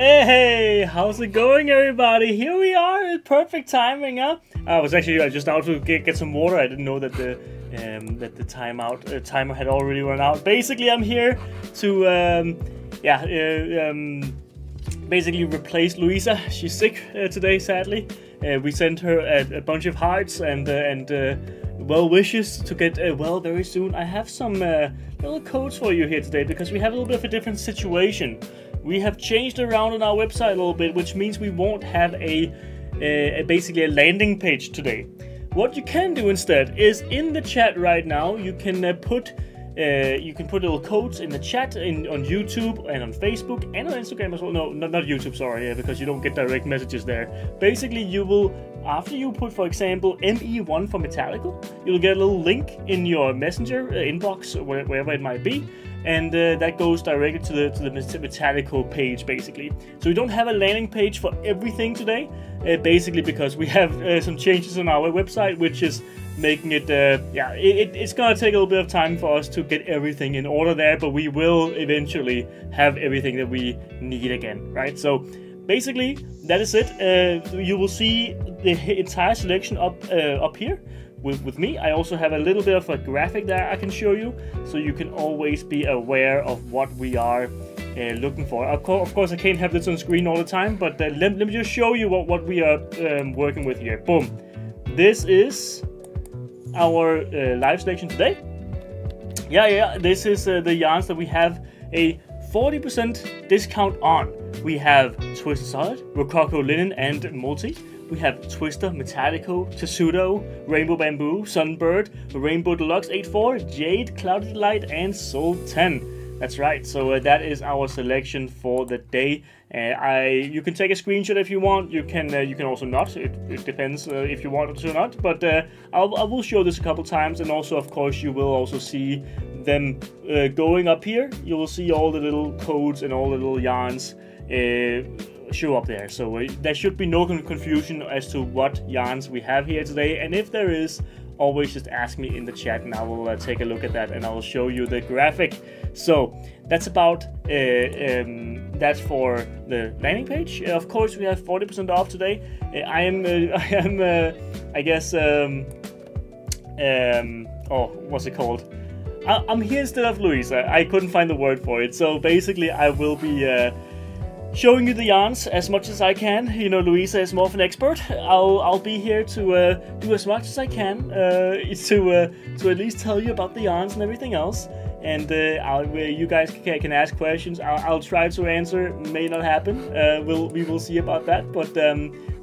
Hey, how's it going, everybody? Here we are, perfect timing, huh? I was actually just out to get some water. I didn't know that the timer had already run out. Basically, I'm here to basically replace Louisa. She's sick today, sadly. We sent her a bunch of hearts and well wishes to get well very soon. I have some little codes for you here today because we have a little bit of a different situation. We have changed around on our website a little bit, which means we won't have basically a landing page today. What you can do instead is in the chat right now you can put little codes in the chat on YouTube and on Facebook and on Instagram as well. No, not YouTube, sorry, because you don't get direct messages there. Basically, you will, after you put, for example, ME1 for Metallico, you'll get a little link in your messenger inbox or wherever it might be, and that goes directly to the Metallico page, basically. So we don't have a landing page for everything today, basically because we have some changes on our website, which is making it, it's gonna take a little bit of time for us to get everything in order there, but we will eventually have everything that we need again, right? So basically, that is it. You will see the entire selection up here with me. I also have a little bit of a graphic that I can show you, so you can always be aware of what we are looking for. Of course, I can't have this on screen all the time, but let me just show you what we are working with here. Boom. This is our live selection today. This is the yarns that we have a 40% discount on. We have Twisted Solid, Rococo Linen and Multi. We have Twister, Metallico, Tessuto, Rainbow Bamboo, Sunbird, Rainbow Deluxe 8.4, Jade, Clouded Light, and Soul 10. That's right, so that is our selection for the day. You can take a screenshot if you want. You can also not. It depends if you want to or not. But I will show this a couple times, and also, of course, you will also see them going up here. You will see all the little codes and all the little yarns show up there. So there should be no confusion as to what yarns we have here today. And if there is, always just ask me in the chat and I will take a look at that and I will show you the graphic. So that's about that's for the landing page. Of course, we have 40% off today. What's it called? I'm here instead of Louisa. I couldn't find the word for it. So basically, I will be showing you the yarns as much as I can. You know, Louisa is more of an expert. I'll be here to do as much as I can to at least tell you about the yarns and everything else. And you guys can ask questions. I'll try to answer. May not happen. We will see about that. But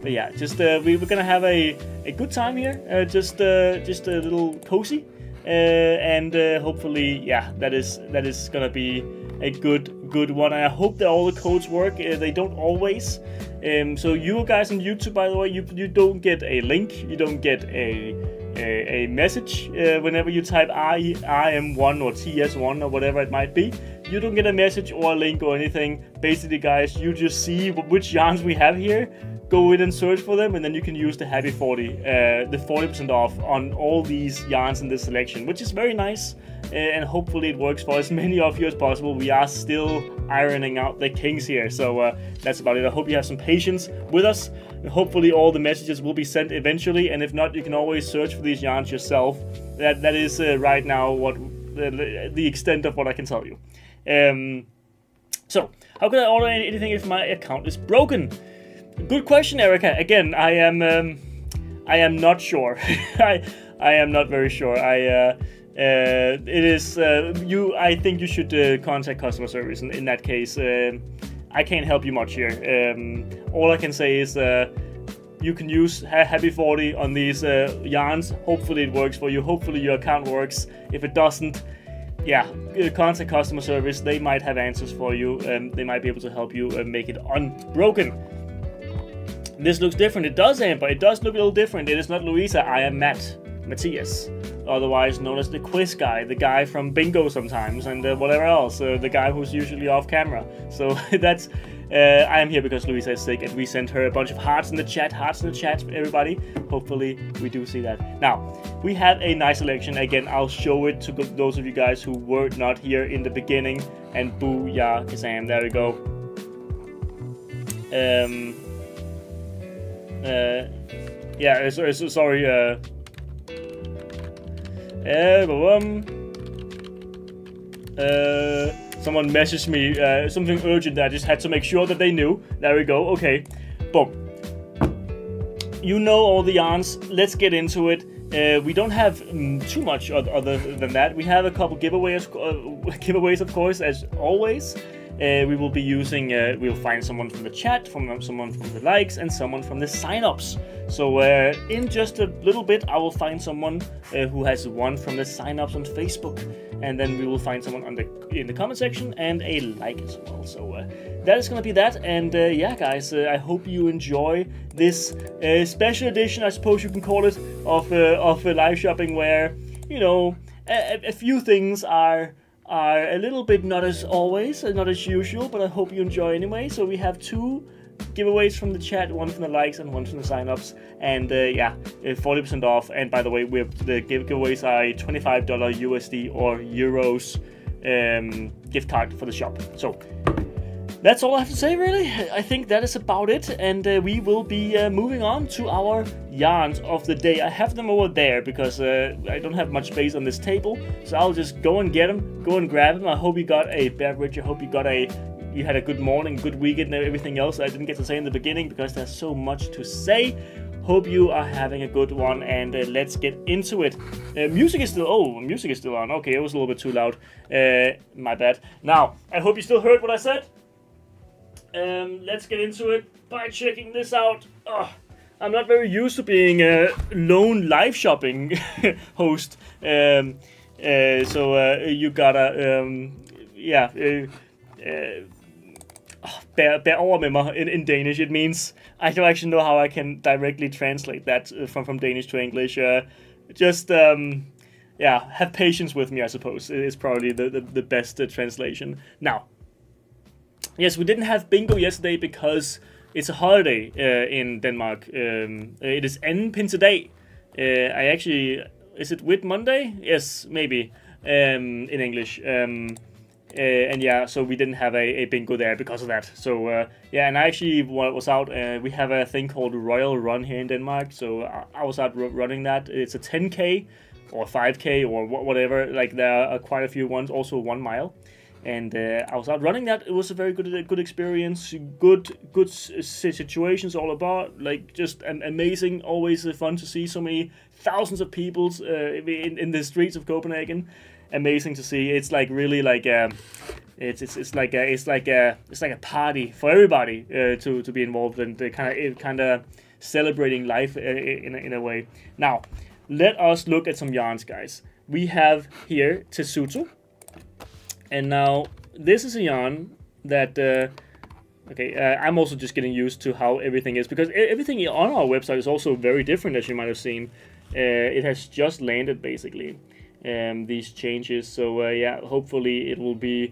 yeah, just we're gonna have a good time here. Just a little cozy, and hopefully, yeah, that is gonna be a good one. And I hope that all the codes work. They don't always. So you guys on YouTube, by the way, you don't get a link. You don't get a message whenever you type RM1 or TS1 or whatever it might be. You don't get a message or a link or anything. Basically, guys, you just see which yarns we have here. Go in and search for them, and then you can use the Happy 40, the 40% off on all these yarns in this selection, which is very nice. And hopefully it works for as many of you as possible. We are still ironing out the kinks here, so that's about it. I hope you have some patience with us. Hopefully all the messages will be sent eventually, and if not, you can always search for these yarns yourself. That is right now what the extent of what I can tell you. So how can I order anything if my account is broken? Good question, Erica. Again, I am not sure. I am not very sure. It is I think you should contact customer service in that case. I can't help you much here. All I can say is you can use Happy 40 on these yarns. Hopefully it works for you. Hopefully your account works. If it doesn't, yeah, contact customer service. They might have answers for you. They might be able to help you make it unbroken. This looks different. It does, Amber. It does look a little different. It is not Louisa. I am Matthias, otherwise known as the quiz guy, the guy from bingo sometimes, and whatever else, the guy who's usually off camera. So that's, I am here because Louisa is sick, and we sent her a bunch of hearts in the chat, everybody. Hopefully we do see that. Now, we have a nice selection. Again, I'll show it to those of you guys who were not here in the beginning, and booyah, Kazam, there we go. Yeah, sorry. Someone messaged me something urgent that I just had to make sure that they knew. There we go. Okay, boom. You know all the yarns. Let's get into it. We don't have too much other than that. We have a couple giveaways, of course, as always. We will be using, we'll find someone from the chat, someone from the likes, and someone from the sign-ups. So in just a little bit, I will find someone who has won from the sign-ups on Facebook, and then we will find someone in the comment section and a like as well. So that is gonna be that, and yeah, guys, I hope you enjoy this special edition, I suppose you can call it, of live shopping, where, you know, a few things are a little bit not as usual, but I hope you enjoy anyway. So we have 2 giveaways from the chat, one from the likes and one from the sign-ups, and yeah, 40% off. And by the way, the giveaways are a $25 USD or euros gift card for the shop. So that's all I have to say, really. I think that is about it, and we will be moving on to our yarns of the day. I have them over there because I don't have much space on this table, so I'll just go and get them, go and grab them. I hope you got a beverage. I hope you had a good morning, good weekend, and everything else I didn't get to say in the beginning because there's so much to say. Hope you are having a good one, and let's get into it. Music is still on. Okay, it was a little bit too loud. My bad. Now, I hope you still heard what I said. Let's get into it by checking this out. I'm not very used to being a lone live shopping host, so you gotta, yeah, bear over med mig in Danish. It means I don't actually know how I can directly translate that from Danish to English. Just yeah, have patience with me, I suppose. It's probably the best translation. Now, yes, we didn't have bingo yesterday because it's a holiday in Denmark. It is anden pinsedag. Is it Whit Monday? Yes, maybe, in English. And yeah, so we didn't have a bingo there because of that. So yeah, and I actually was out. We have a thing called Royal Run here in Denmark, so I was out running that. It's a 10K or 5K or whatever. Like, there are quite a few ones, also 1 mile. And I was out running that. It was a very good experience. Good situations all about. Like, just amazing. Always fun to see so many thousands of people in the streets of Copenhagen. Amazing to see. It's like really like it's like a party for everybody to be involved in. Kind of celebrating life in a way. Now, let us look at some yarns, guys. We have here Tessuto. And now, this is a yarn that, I'm also just getting used to how everything is, because everything on our website is also very different, as you might have seen. It has just landed, basically, these changes. So, yeah, hopefully it'll be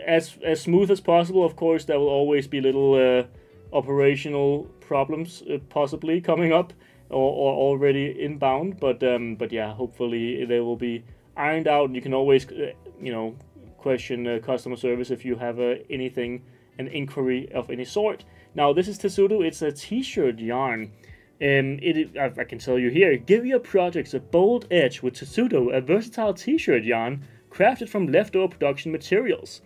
as smooth as possible. Of course, there will always be little operational problems, possibly, coming up, or already inbound. But yeah, hopefully they will be ironed out, and you can always you know, question customer service if you have an inquiry of any sort. Now, this is Tessuto. It's a t-shirt yarn. I can tell you here, give your projects a bold edge with Tessuto, a versatile t-shirt yarn crafted from leftover production materials.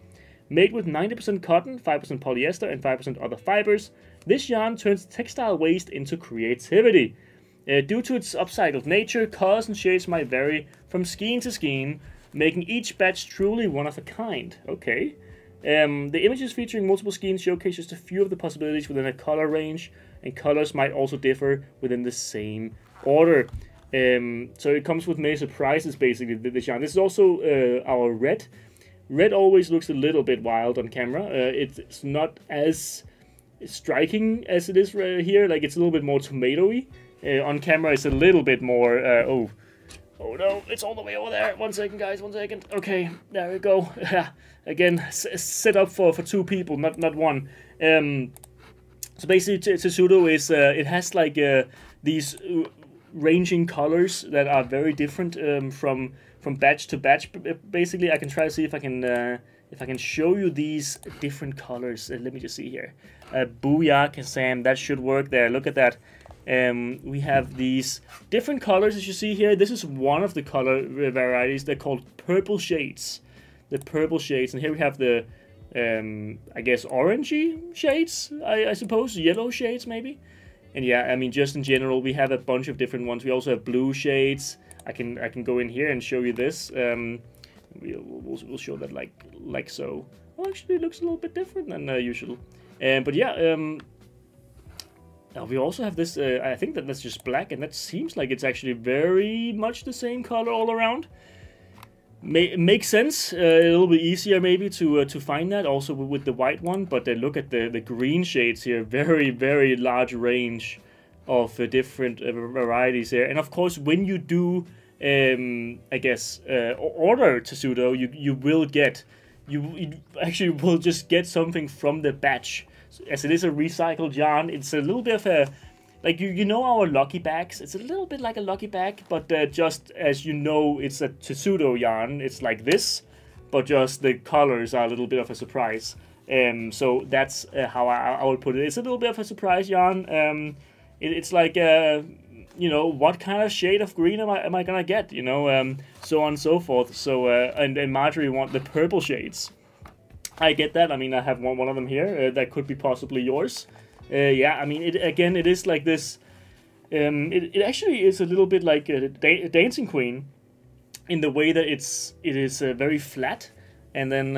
Made with 90% cotton, 5% polyester, and 5% other fibers, this yarn turns textile waste into creativity. Due to its upcycled nature, colors and shades might vary from skein to skein, making each batch truly one of a kind. Okay. The images featuring multiple skeins showcase just a few of the possibilities within a color range, and colors might also differ within the same order. So it comes with many surprises, basically, this yarn. This is also our red. Red always looks a little bit wild on camera. It's not as striking as it is here. Like, it's a little bit more tomatoey. On camera, it's a little bit more... Oh no, it's all the way over there. 1 second, guys, 1 second. Okay, there we go. Again, set up for 2 people, not one. So basically, Tessuto is, it has like these ranging colors that are very different from batch to batch. Basically, I can try to see if I can if I can show you these different colors. Let me just see here. Booyah Kazam, that should work there. Look at that. We have these different colors as you see here. This is one of the color varieties. They're called purple shades. The purple shades, and here we have the I guess orangey shades, I suppose, yellow shades maybe. And yeah, I mean, just in general, we have a bunch of different ones. We also have blue shades. I can go in here and show you this. We'll show that like so. Well, actually, it looks a little bit different than usual. But yeah, we also have this. I think that's just black, and that seems like it's actually very much the same color all around. Makes sense. A little bit easier maybe to find that also with the white one. But look at the green shades here. Very large range of different varieties here. And of course, when you do, I guess, order Tessuto, you will get. You actually will just get something from the batch. As it is a recycled yarn, it's a little bit of a, like you know our lucky bags. It's a little bit like a lucky bag, but just as you know, it's a Tessuto yarn. It's like this, but just the colors are a little bit of a surprise. So that's how I would put it. It's a little bit of a surprise yarn. It's like you know, what kind of shade of green am I gonna get? You know, so on and so forth. So and Marjorie want the purple shades. I get that. I mean, I have one of them here. That could be possibly yours. Yeah, I mean, it is like this. It actually is a little bit like a Dancing Queen, in the way that it is very flat, and then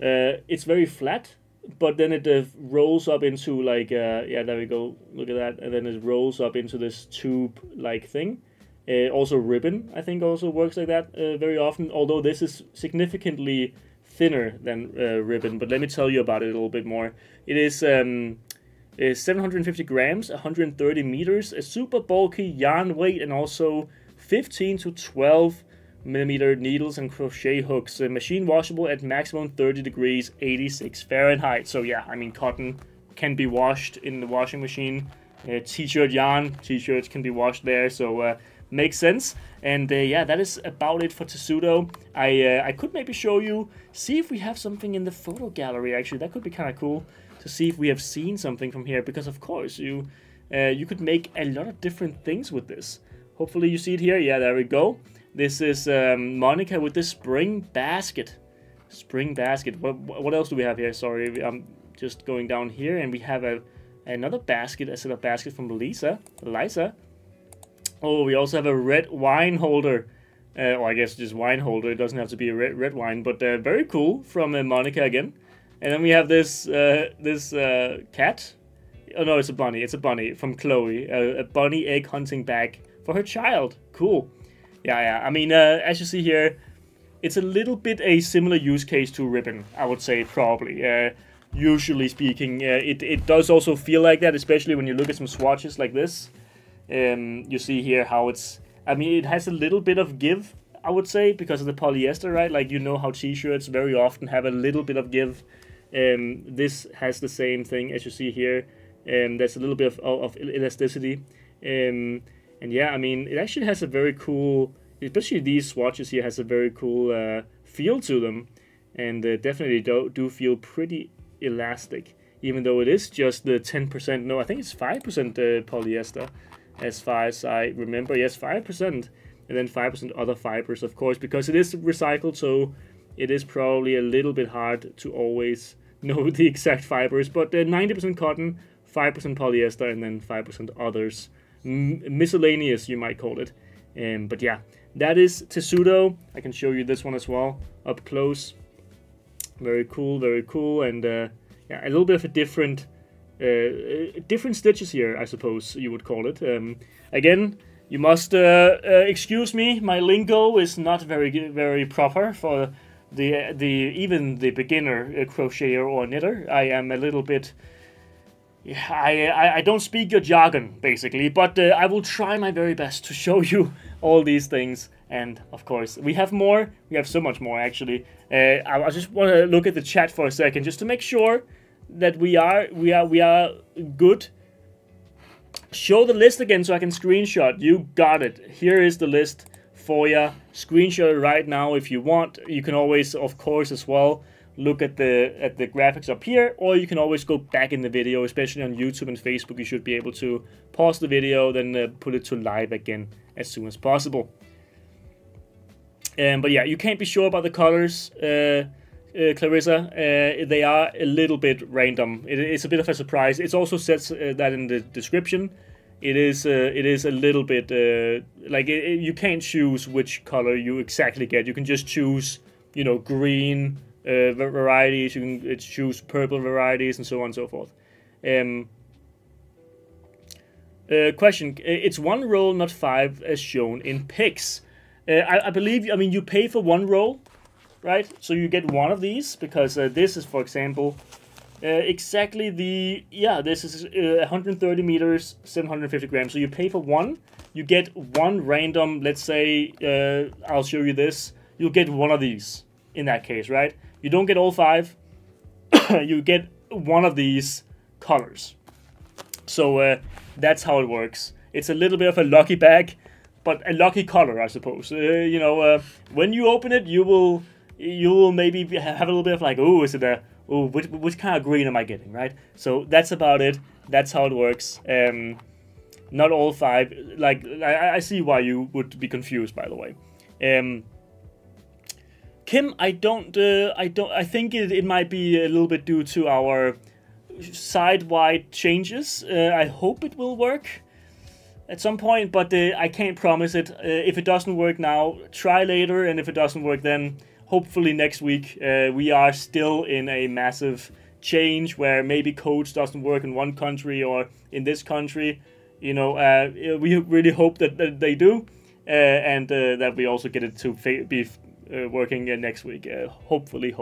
it's very flat, but then it rolls up into like yeah, there we go. Look at that, and then it rolls up into this tube-like thing. Also ribbon, I think, also works like that very often, although this is significantly thinner than ribbon. But let me tell you about it a little bit more. It is 750 grams, 130 meters, a super bulky yarn weight, and also 15 to 12 millimeter needles and crochet hooks. Machine washable at maximum 30 degrees, 86 Fahrenheit. So yeah, I mean, cotton can be washed in the washing machine. T-shirt yarn, t-shirts can be washed there, so makes sense. And yeah, that is about it for Tessuto. I could maybe show you, see if we have something in the photo gallery. Actually, that could be kind of cool to see if we have seen something from here, because of course you could make a lot of different things with this. Hopefully you see it here. Yeah, there we go. This is Monica with the spring basket. Spring basket. What else do we have here? Sorry, I'm just going down here, and we have another basket, a set of basket from Liza. Oh, we also have a red wine holder. Or I guess just wine holder. It doesn't have to be a red wine, but very cool from Monica again. And then we have this cat. Oh no, it's a bunny. It's a bunny from Chloe. A bunny egg hunting bag for her child. Cool. Yeah. I mean, as you see here, it's a little bit a similar use case to ribbon, I would say, probably. Usually speaking, it does also feel like that, especially when you look at some swatches like this. You see here how it's, I mean, it has a little bit of give, I would say, because of the polyester, right? Like, you know how t-shirts very often have a little bit of give. This has the same thing as you see here. There's a little bit of elasticity. And yeah, I mean, it actually has a very cool, especially these swatches here, has a very cool feel to them. And definitely do feel pretty elastic, even though it is just the 10%, no, I think it's 5% polyester, as far as I remember. Yes, 5%, and then 5% other fibers, of course, because it is recycled, so it is probably a little bit hard to always know the exact fibers, but 90% cotton, 5% polyester, and then 5% others. Miscellaneous, you might call it. But yeah, that is Tessuto. I can show you this one as well, up close. Very cool, and yeah, a little bit of a different stitches here, I suppose you would call it. Again, you must excuse me. My lingo is not very proper for even the beginner crocheter or knitter. I am a little bit. I don't speak your jargon, basically, but I will try my very best to show you all these things. And of course, we have more. We have so much more, actually. I just want to look at the chat for a second, just to make sure that we are good. Show the list again so I can screenshot. You got it. Here is the list for you. Screenshot it right now if you want. You can always, of course, as well, look at the graphics up here, or you can always go back in the video, especially on YouTube and Facebook. You should be able to pause the video, then put it to live again as soon as possible. But yeah, you can't be sure about the colors, Clarissa. They are a little bit random. It's a bit of a surprise. It also says that in the description. It is a little bit like you can't choose which color you exactly get. You can just choose, you know, green varieties. You can choose purple varieties and so on and so forth. Question: it's one roll, not 5, as shown in pics. I believe. I mean, you pay for one roll, right? So you get one of these because this is, for example, exactly the this is 130 meters, 750 grams. So you pay for one. You get one random. Let's say I'll show you this. You'll get one of these in that case, right? You don't get all 5. You get one of these colors. So that's how it works. It's a little bit of a lucky bag, but a lucky color, I suppose. You know, when you open it, you will maybe have a little bit of like, oh, is it a, oh, which kind of green am I getting, right? So that's about it. That's how it works. Not all 5. Like I see why you would be confused, by the way. Kim, I think it might be a little bit due to our side-wide changes. I hope it will work at some point, but I can't promise it. If it doesn't work now, try later, and if it doesn't work then, hopefully next week. We are still in a massive change where maybe codes doesn't work in one country or in this country. You know, we really hope that they do, and that we also get it to be working next week. Hopefully.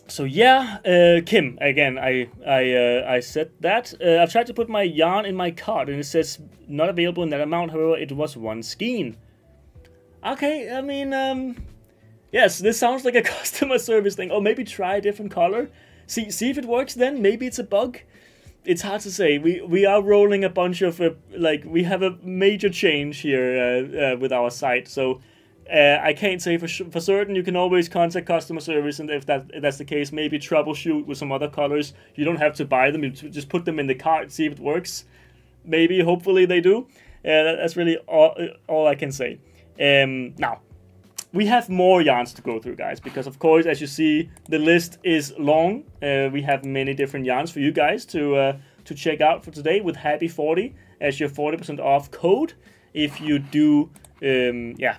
So yeah, Kim, again, I said that. I've tried to put my yarn in my cart, and it says not available in that amount. However, it was one skein. Okay, I mean, yes, this sounds like a customer service thing. Or maybe try a different color. See if it works then. Maybe it's a bug. It's hard to say. We are rolling a bunch of, like, we have a major change here with our site. So I can't say for certain. You can always contact customer service, and if that's the case, maybe troubleshoot with some other colors. You don't have to buy them. You just put them in the cart, see if it works. Maybe, hopefully they do. That's really all I can say. Now, we have more yarns to go through, guys, because of course, as you see, the list is long. We have many different yarns for you guys to check out for today with Happy40 as your 40% off code. If you do,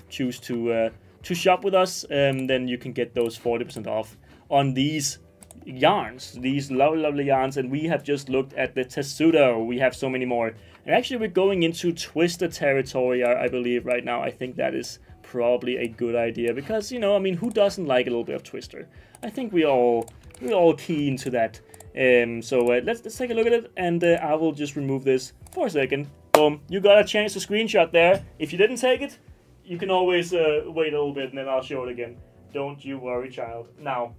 choose to shop with us, then you can get those 40% off on these yarns, these lovely yarns. And we have just looked at the Tessuto. We have so many more. And actually, we're going into Twister territory, I believe, right now. I think that is probably a good idea because, you know, I mean, who doesn't like a little bit of Twister? I think we're all keen to that. So let's take a look at it, and I will just remove this for a second. Boom, you got a chance to screenshot there. If you didn't take it, you can always wait a little bit, and then I'll show it again. Don't you worry, child. Now,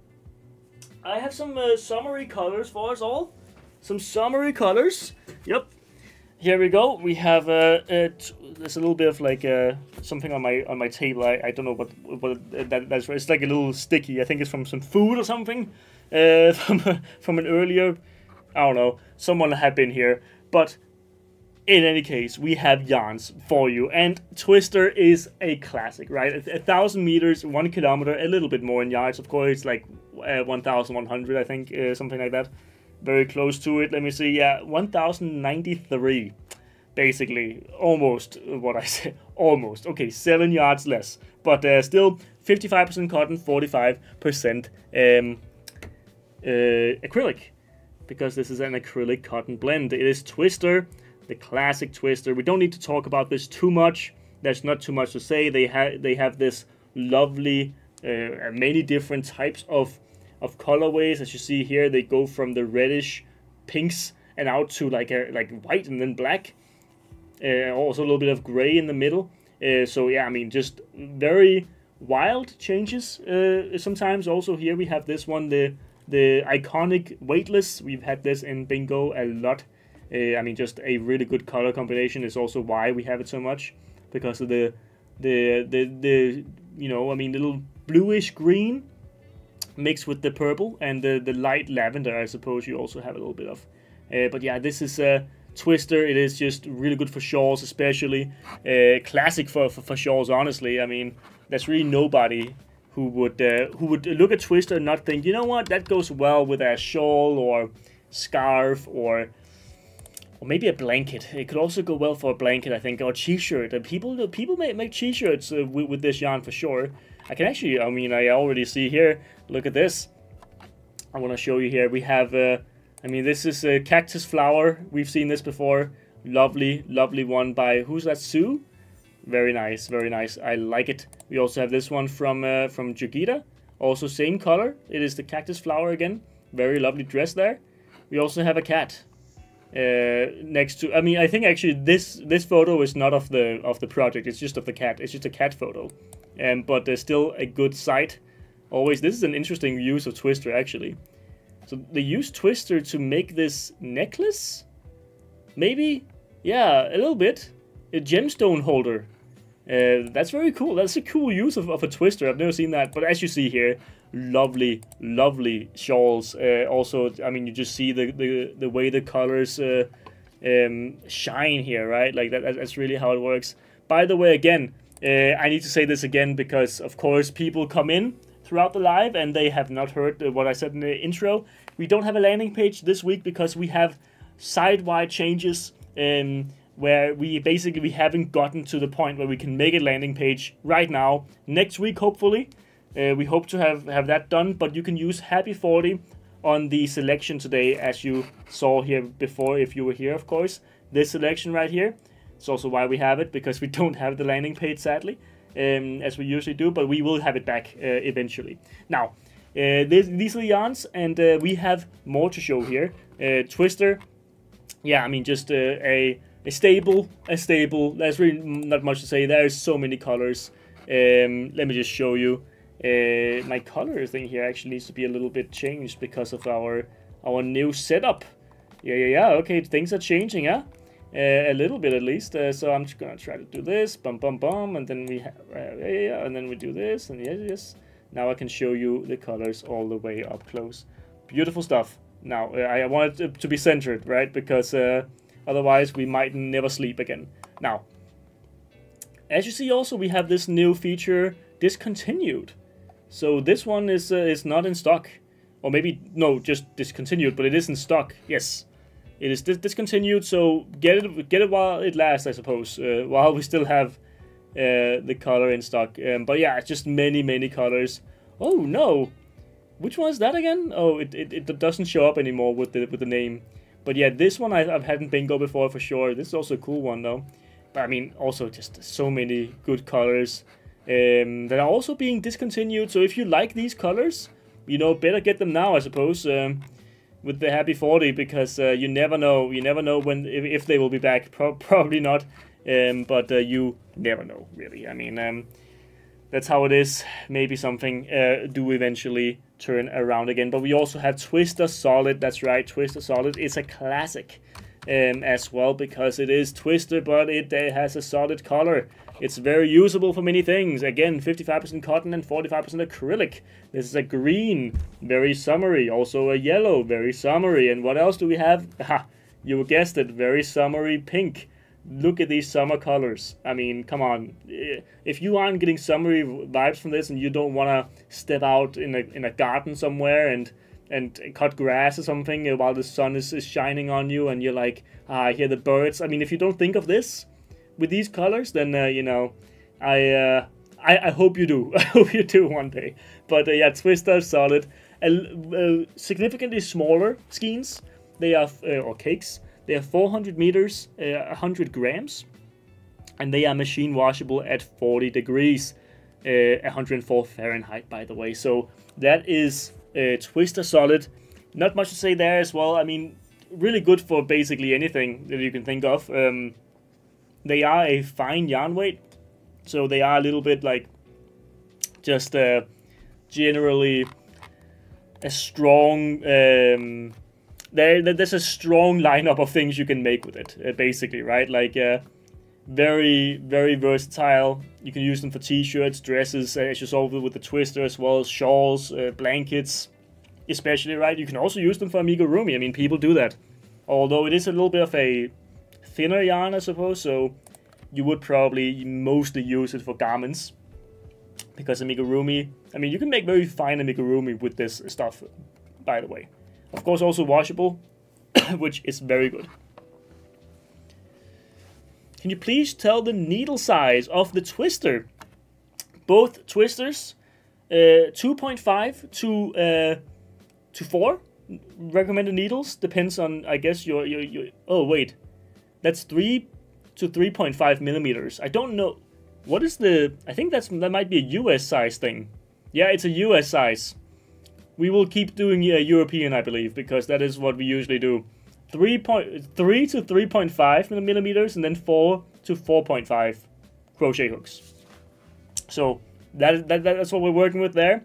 I have some summary colors for us all. Some summary colors. Yep. Here we go. We have there's a little bit of like something on my table. I don't know what that's. It's like a little sticky. I think it's from some food or something. From an earlier, I don't know. Someone had been here, but in any case, we have yarns for you, and Twister is a classic, right? 1,000 meters, 1 kilometer, a little bit more in yards. Of course, it's like 1,100, I think, something like that. Very close to it. Let me see. Yeah, 1,093. Basically, almost what I said. Almost. Okay, 7 yards less. But still, 55% cotton, 45% acrylic. Because this is an acrylic cotton blend. It is Twister, the classic Twister. We don't need to talk about this too much. There's not too much to say. They have this lovely, many different types of colorways. As you see here, they go from the reddish pinks and out to like white and then black. Also a little bit of gray in the middle. So yeah, I mean, just very wild changes. Sometimes also here we have this one, the iconic weightless. We've had this in bingo a lot. I mean, just a really good color combination is also why we have it so much. because of the you know, I mean, little bluish green mixed with the purple and the light lavender, I suppose you also have a little bit of. But yeah, this is a Twister. It is just really good for shawls, especially. Classic for shawls, honestly. I mean, there's really nobody who would look at Twister and not think, you know what, that goes well with a shawl or scarf or maybe a blanket. It could also go well for a blanket, I think, or a t-shirt. And people make t-shirts with this yarn for sure. I can actually, I mean, I already see here. Look at this. I want to show you here. We have, I mean, this is a cactus flower. We've seen this before. Lovely, lovely one by, who's that, Sue? Very nice, very nice. I like it. We also have this one from Jogita. Also same color. It is the cactus flower again. Very lovely dress there. We also have a cat next to. I mean, I think actually this photo is not of the project. It's just of the cat. It's just a cat photo. But there's still a good sight. Always, this is an interesting use of Twister actually. So they use Twister to make this necklace. Maybe, yeah, a little bit. A gemstone holder. That's very cool. That's a cool use of a Twister. I've never seen that. But as you see here, lovely, lovely shawls. Also, I mean, you just see the way the colors shine here, right? Like that's really how it works. By the way, again, I need to say this again because, of course, people come in throughout the live and they have not heard what I said in the intro. We don't have a landing page this week because we have side-wide changes where we haven't gotten to the point where we can make a landing page right now. Next week, hopefully, we hope to have that done, but you can use Happy 40 on the selection today, as you saw here before, if you were here, of course. This selection right here. It's also why we have it, because we don't have the landing page, sadly, as we usually do, but we will have it back eventually. Now, these are the yarns, and we have more to show here. Twister, yeah, I mean, just a stable. There's really not much to say. There's so many colors. Let me just show you. My color thing here actually needs to be a little bit changed because of our new setup. Yeah. Okay, things are changing, huh? A little bit at least. So I'm just gonna try to do this, bum, and then we have, and then we do this, and yes. Now I can show you the colors all the way up close. Beautiful stuff. Now I want it to be centered, right? Because otherwise we might never sleep again. Now, as you see, also we have this new feature, discontinued. So this one is not in stock, or maybe no, just discontinued, but it is in stock. Yes. It is discontinued, so get it while it lasts, I suppose, while we still have the color in stock. But yeah, it's just many colors. Oh no, which one is that again? Oh, it doesn't show up anymore with the name. But yeah, this one I've had in bingo before for sure. This is also a cool one though. But I mean, also just so many good colors that are also being discontinued. So if you like these colors, you know, better get them now, I suppose. With the Happy 40, because you never know when if they will be back. Probably not, but you never know, really. I mean, that's how it is. Maybe something do eventually turn around again. But we also have Twister Solid. That's right, Twister Solid is a classic as well, because it is Twister, but it has a solid color. It's very usable for many things. Again, 55% cotton and 45% acrylic. This is a green, very summery. Also a yellow, very summery. And what else do we have? Ha, you guessed it, very summery pink. Look at these summer colors. I mean, come on. If you aren't getting summery vibes from this and you don't want to step out in a garden somewhere and cut grass or something while the sun is shining on you and you're like, I hear the birds. I mean, if you don't think of this with these colors, then, you know, I hope you do. I hope you do one day. But yeah, Twister Solid. Significantly smaller skeins. They are, or cakes. They are 400 meters, 100 grams. And they are machine washable at 40 degrees. 104 Fahrenheit, by the way. So that is Twister Solid. Not much to say there as well. I mean, really good for basically anything that you can think of. They are a fine yarn weight, so they are a little bit like just generally a strong. There's a strong lineup of things you can make with it, basically, right? Like Very, very versatile. You can use them for t-shirts, dresses, as you saw with the twister, as well as shawls, blankets, especially, right? You can also use them for amigurumi. I mean, people do that. Although it is a little bit of a thinner yarn, I suppose, so you would probably mostly use it for garments. Because amigurumi, I mean, you can make very fine amigurumi with this stuff, by the way. Of course, also washable, which is very good. Can you please tell the needle size of the twister? Both twisters, 2.5 to 4 recommended needles. Depends on, I guess, your. Oh wait, that's 3 to 3.5 millimeters. I don't know. What is the? I think that might be a US size thing. Yeah, it's a US size. We will keep doing European, I believe, because that is what we usually do. 3 to 3.5 millimeters, and then 4 to 4.5 crochet hooks. So that's what we're working with there,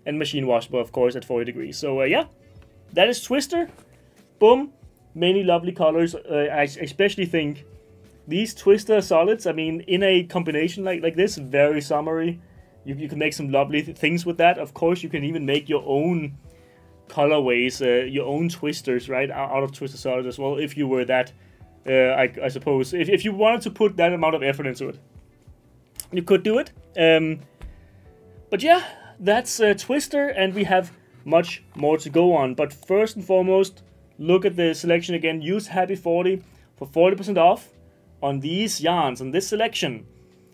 and machine washable, of course, at 40 degrees. So yeah, that is twister. Boom, many lovely colors. I especially think these twister solids. I mean, in a combination like this, very summery. You can make some lovely things with that. Of course, you can even make your own colorways, your own twisters, right, out of twister solids as well, if you were that, I suppose, if you wanted to put that amount of effort into it, you could do it. But yeah, that's twister, and we have much more to go on. But first and foremost, look at the selection again. Use Happy 40 for 40% off on these yarns, on this selection.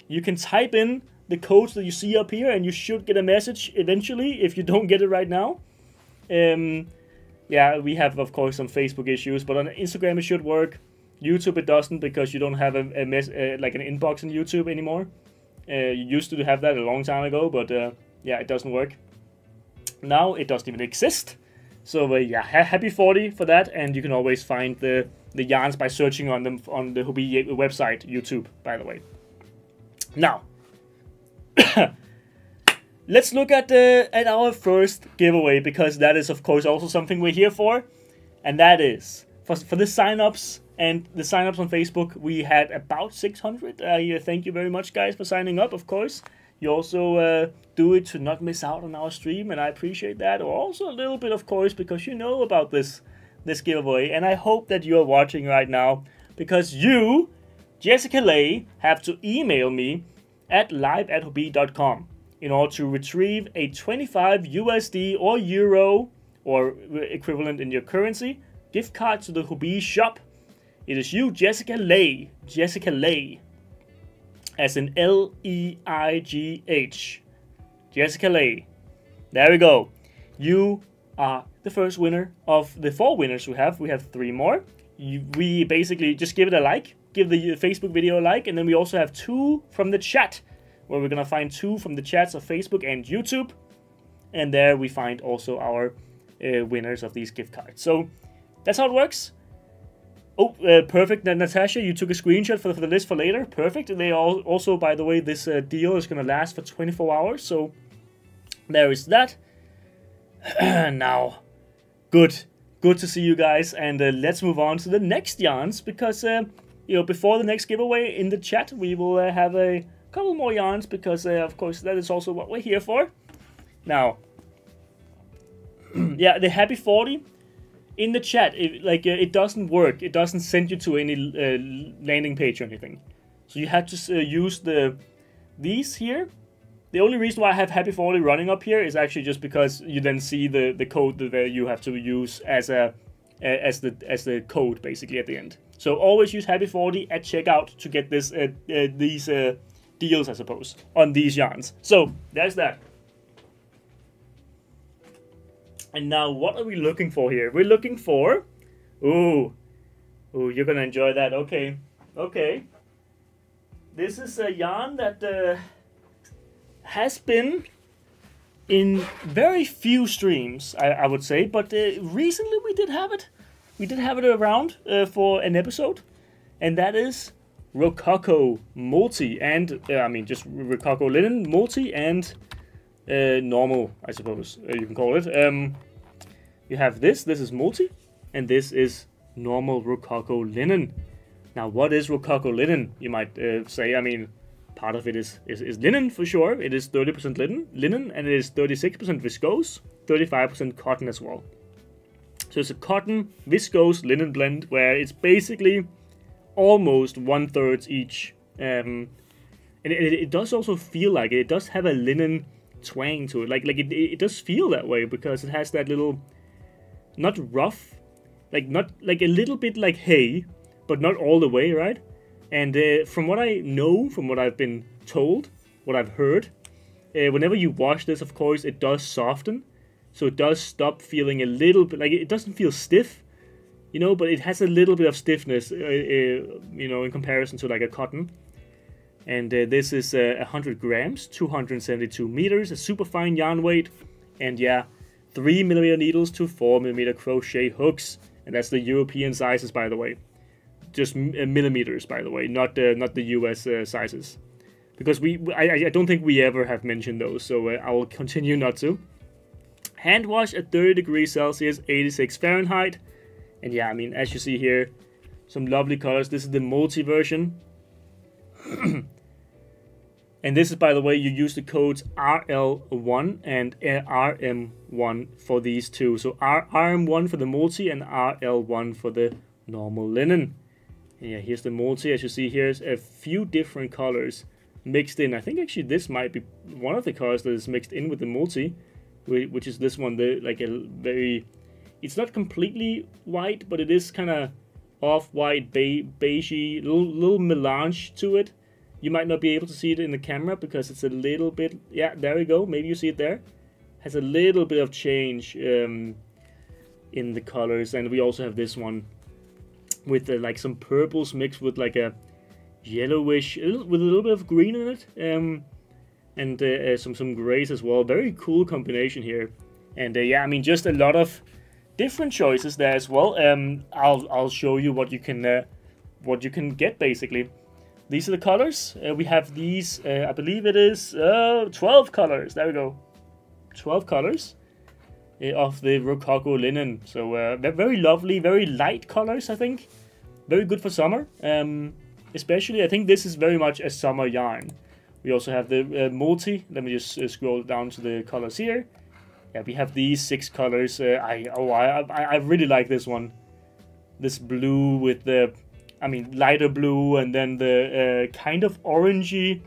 You can type in the codes that you see up here, and you should get a message eventually if you don't get it right now. Yeah, we have, of course, some Facebook issues, but on Instagram it should work. YouTube it doesn't, because you don't have like an inbox on YouTube anymore. You used to have that a long time ago, but yeah, it doesn't work. Now it doesn't even exist. So yeah, happy 40 for that, and you can always find the yarns by searching on them on the Hobbii website, YouTube, by the way. Now, let's look at our first giveaway, because that is, of course, also something we're here for, and that is for the sign-ups and the sign-ups on Facebook. We had about 600. Thank you very much, guys, for signing up. Of course, you also do it to not miss out on our stream, and I appreciate that. Or also a little bit, of course, because you know about this giveaway, and I hope that you are watching right now, because you, Jessica Lay, have to email me at live@hobbii.com in order to retrieve a 25 USD or Euro, or equivalent in your currency, gift card to the Hobbii shop. It is you, Jessica Lay. Jessica Lay. As in L-E-I-G-H. Jessica Lay. There we go. You are the first winner of the 4 winners we have. We have 3 more. We basically just give it a like. Give the Facebook video a like. And then we also have 2 from the chat, where we're going to find 2 from the chats of Facebook and YouTube. And there we find also our winners of these gift cards. So that's how it works. Oh, perfect, Natasha. You took a screenshot for the list for later. Perfect. They also, by the way, this deal is going to last for 24 hours. So there is that. Now, good to see you guys. And let's move on to the next yarns, because, you know, before the next giveaway in the chat, we will have a couple more yarns, because, of course, that is also what we're here for. Now, yeah, the Happy 40 in the chat, it doesn't work. It doesn't send you to any landing page or anything. So you have to use these here. The only reason why I have Happy 40 running up here is actually just because you then see the code that you have to use as the code basically at the end. So always use Happy 40 at checkout to get these deals, I suppose, on these yarns. So there's that. And now, what are we looking for here? We're looking for... Ooh, you're gonna enjoy that. Okay. This is a yarn that has been in very few streams, I would say. But recently we did have it. We did have it around for an episode. And that is Rococo Multi. And, I mean, just Rococo Linen Multi and... normal, I suppose you can call it. You have this is multi, and this is normal Rococo linen. Now, what is Rococo linen? You might say. I mean, part of it is linen for sure. It is 30% linen, and it is 36% viscose, 35% cotton as well. So it's a cotton viscose linen blend where it's basically almost 1/3 each. And it does also feel like it does have a linen twang to it. Like it does feel that way because it has that little, not rough, not like a little bit like hay, but not all the way, right? And from what I know, from what I've been told, what I've heard, whenever you wash this, of course, it does soften. So it does stop feeling a little bit, like it doesn't feel stiff, you know, but it has a little bit of stiffness, you know, in comparison to like a cotton. And this is 100 grams, 272 meters, a super fine yarn weight, and yeah, 3mm needles to 4mm crochet hooks, and that's the European sizes, by the way. Just millimeters, by the way, not the US sizes, because I don't think we ever have mentioned those, so I will continue not to. Hand wash at 30 degrees Celsius, 86 Fahrenheit, and yeah, I mean, as you see here, some lovely colors. This is the multi version. And this is, by the way, you use the codes RL1 and RM1 for these two. So RM1 for the multi and RL1 for the normal linen. And yeah, here's the multi. As you see, here's a few different colors mixed in. I think actually this might be one of the colors that is mixed in with the multi, which is this one. Like a very, it's not completely white, but it is kind of off-white, beigey, little melange to it. You might not be able to see it in the camera because it's a little bit, yeah, there we go, maybe you see it there. Has a little bit of change in the colors. And we also have this one with like some purples mixed with like a yellowish, with a little bit of green in it. And some grays as well. Very cool combination here. And yeah, I mean, just a lot of different choices there as well. I'll show you what you can get basically. These are the colors. We have these, I believe it is 12 colors. There we go. 12 colors of the Rococo linen. So they're very lovely, very light colors, I think. Very good for summer. Especially, I think this is very much a summer yarn. We also have the multi. Let me just scroll down to the colors here. Yeah, we have these 6 colors. I really like this one. This blue with the, I mean, lighter blue, and then the kind of orangey,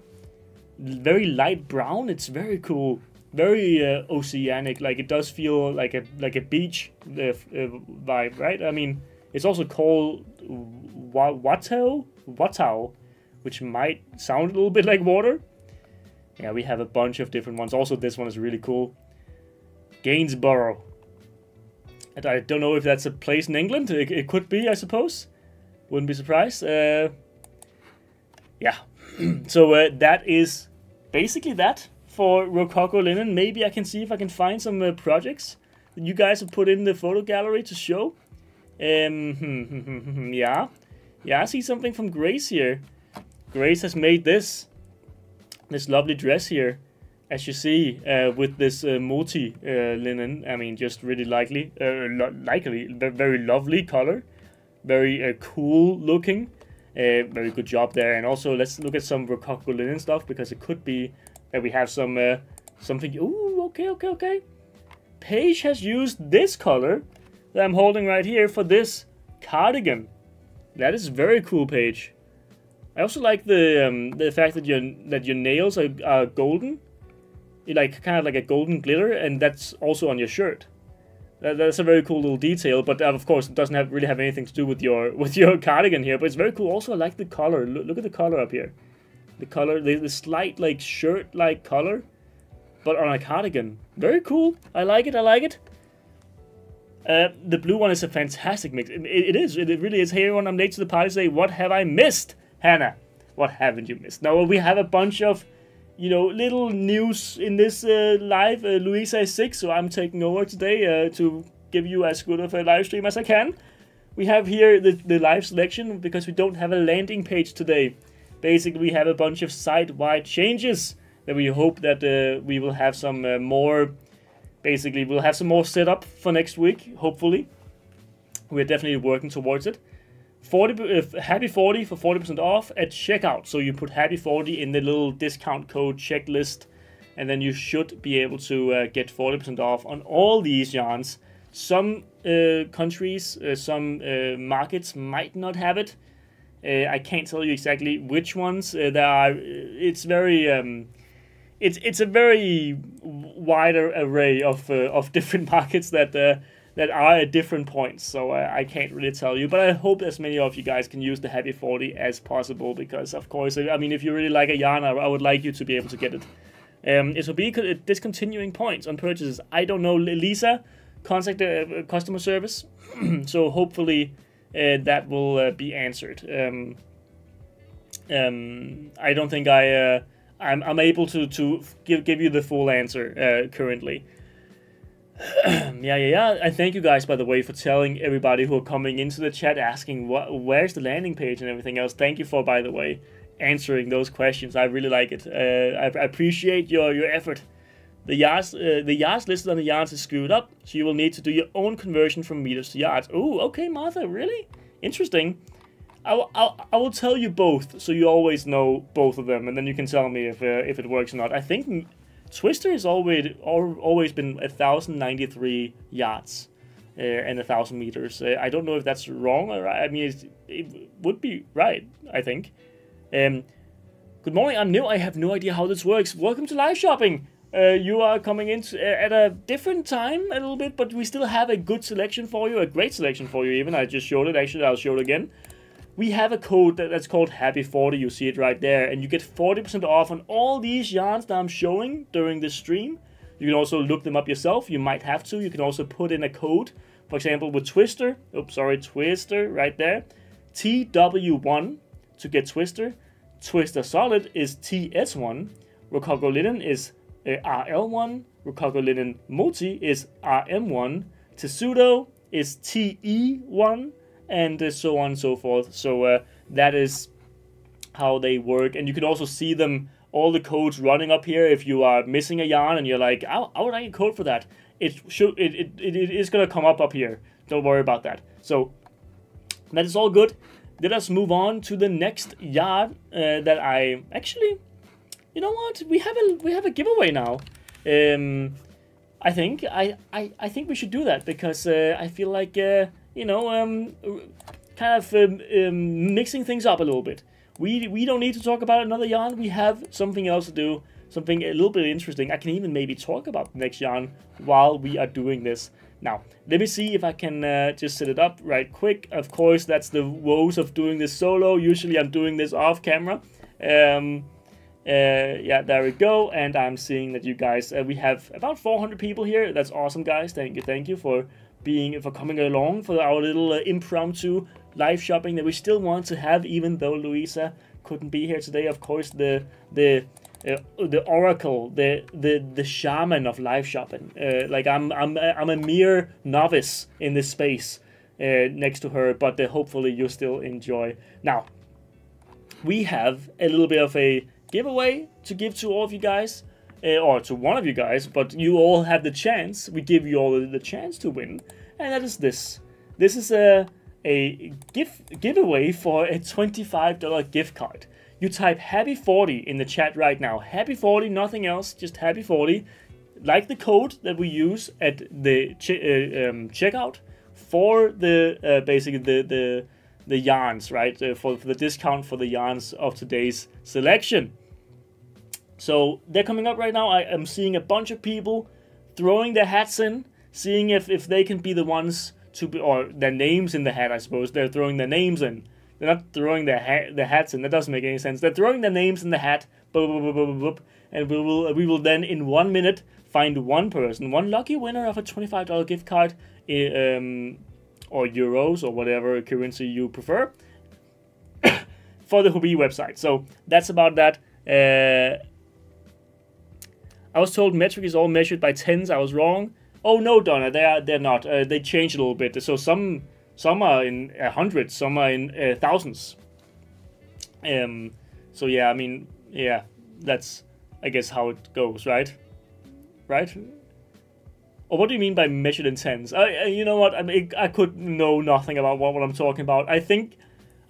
very light brown. It's very cool, very oceanic. Like it does feel like a beach vibe, right? I mean, it's also called watao, which might sound a little bit like water. Yeah, we have a bunch of different ones. Also, this one is really cool. Gainsborough. And I don't know if that's a place in England. It could be, I suppose. Wouldn't be surprised. Yeah. So that is basically that for Rococo linen. Maybe I can see if I can find some projects that you guys have put in the photo gallery to show. Yeah. Yeah, I see something from Grace here. Grace has made this lovely dress here, as you see, with this multi linen. I mean, just really likely, very lovely color. Very cool looking. Very good job there. And also, let's look at some Rococo linen stuff, because it could be that we have some something. Ooh, okay. Paige has used this color that I'm holding right here for this cardigan. That is very cool, Paige. I also like the fact that your nails are golden, like kind of like a golden glitter, and that's also on your shirt. That's a very cool little detail, but of course it doesn't really have anything to do with your cardigan here. But it's very cool. Also, I like the color. Look at the color up here. The color, the slight like shirt-like color, but on a cardigan. Very cool. I like it. The blue one is a fantastic mix. It is. It really is. Hey everyone, I'm late to the party today. What have I missed, Hannah? What haven't you missed? Now we have a bunch of, you know, little news in this live. Louisa is sick, so I'm taking over today to give you as good of a live stream as I can. We have here the live selection because we don't have a landing page today. Basically, we have a bunch of site-wide changes that we hope that we will have some more. Basically, we'll have some more set up for next week, hopefully. We're definitely working towards it. Happy 40 for 40% off at checkout. So you put Happy 40 in the little discount code checklist, and then you should be able to get 40% off on all these yarns. Some countries, some markets might not have it. I can't tell you exactly which ones there are. It's very it's a very wider array of different markets that are at different points. So I can't really tell you, but I hope as many of you guys can use the Happy 40 as possible, because of course, I mean, if you really like a yarn, I would like you to be able to get it. It will be discontinuing points on purchases. I don't know, Lisa, contact the customer service. So hopefully that will be answered. I don't think I'm able to give you the full answer currently. Yeah. I thank you guys, by the way, for telling everybody who are coming into the chat asking where's the landing page and everything else. Thank you for, by the way, answering those questions. I really like it. I appreciate your effort. The yards listed on the yards is screwed up, so you will need to do your own conversion from meters to yards. Oh, okay, Martha, really? Interesting. I will tell you both, so you always know both of them, and then you can tell me if it works or not. I think Twister has always been 1,093 yards and 1,000 meters. I don't know if that's wrong, or I mean it would be right, I think. Good morning, I'm new. I have no idea how this works. Welcome to live shopping. You are coming in at a different time a little bit, but we still have a good selection for you, a great selection for you even. I just showed it, actually, I'll show it again. We have a code that's called Happy 40, you see it right there, and you get 40% off on all these yarns that I'm showing during this stream. You can also look them up yourself, you might have to. You can also put in a code, for example with Twister, Twister right there, TW1 to get Twister. Twister Solid is TS1, Rococo Linen is RL1, Rococo Linen Multi is RM1, Tessuto is TE1, and so on and so forth. So that is how they work, and you can also see them, all the codes running up here. If you are missing a yarn and you're like, I would like a code for that, it is gonna come up here. Don't worry about that. So that is all good. Let us move on to the next yarn that I actually, you know what, we have a giveaway now. I think we should do that, because I feel like you know, kind of mixing things up a little bit. We don't need to talk about another yarn. We have something else to do, something a little bit interesting. I can even maybe talk about the next yarn while we are doing this. Now, let me see if I can just set it up right quick. Of course, that's the woes of doing this solo. Usually I'm doing this off camera. Yeah, there we go. And I'm seeing that you guys, we have about 400 people here. That's awesome, guys. Thank you for coming along for our little impromptu live shopping that we still want to have, even though Louisa couldn't be here today. Of course, the oracle, the shaman of live shopping. Like I'm a mere novice in this space next to her, but hopefully you still enjoy. Now, we have a little bit of a giveaway to give to all of you guys. Or to one of you guys, but you all have the chance. We give you all the chance to win, and that is this. This is a giveaway for a $25 gift card. You type Happy 40 in the chat right now. Happy 40, nothing else, just Happy 40. Like the code that we use at the checkout for the basically the yarns, right? For the discount for the yarns of today's selection. So they're coming up right now. I am seeing a bunch of people throwing their hats in, seeing if they can be the ones to be, or their names in the hat, I suppose. They're throwing their names in. They're not throwing their hats in. That doesn't make any sense. They're throwing their names in the hat, and we will then in 1 minute find one person, one lucky winner of a $25 gift card, or euros or whatever currency you prefer, for the Hobbii website. So that's about that. I was told metric is all measured by tens. I was wrong. Oh no, Donna, they're not. They changed a little bit. So some are in hundreds, some are in thousands. So yeah, I mean, yeah, that's I guess how it goes, right? Right? Or what do you mean by measured in tens? You know what? I mean, I could know nothing about what I'm talking about. I think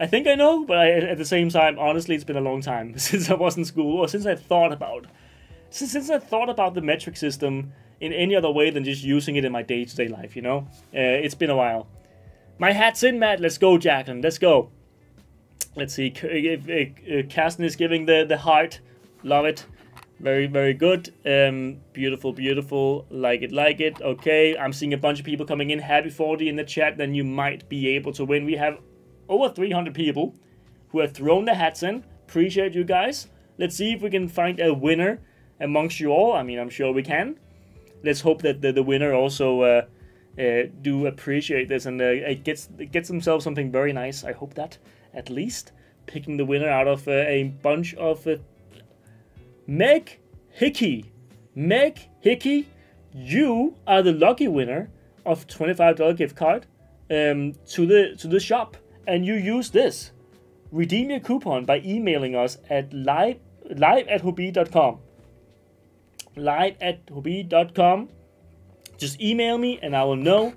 I think I know, but at the same time, honestly, it's been a long time since I was in school, or since I thought about the metric system in any other way than just using it in my day-to-day life, you know? It's been a while. My hat's in, Matt. Let's go, Jacqueline. Let's go. Let's see. Carsten is giving the heart. Love it. Very, very good. Beautiful, beautiful. Like it, like it. Okay, I'm seeing a bunch of people coming in. Happy 40 in the chat. Then you might be able to win. We have over 300 people who have thrown their hats in. Appreciate you guys. Let's see if we can find a winner amongst you all. I mean, I'm sure we can. Let's hope that the winner also do appreciate this and gets themselves something very nice. I hope that, at least. Picking the winner out of a bunch of... Meg Hickey. Meg Hickey, you are the lucky winner of $25 gift card to the shop. And you use this. Redeem your coupon by emailing us at live@hobbii.com. live@hobbii.com. Just email me and I will know.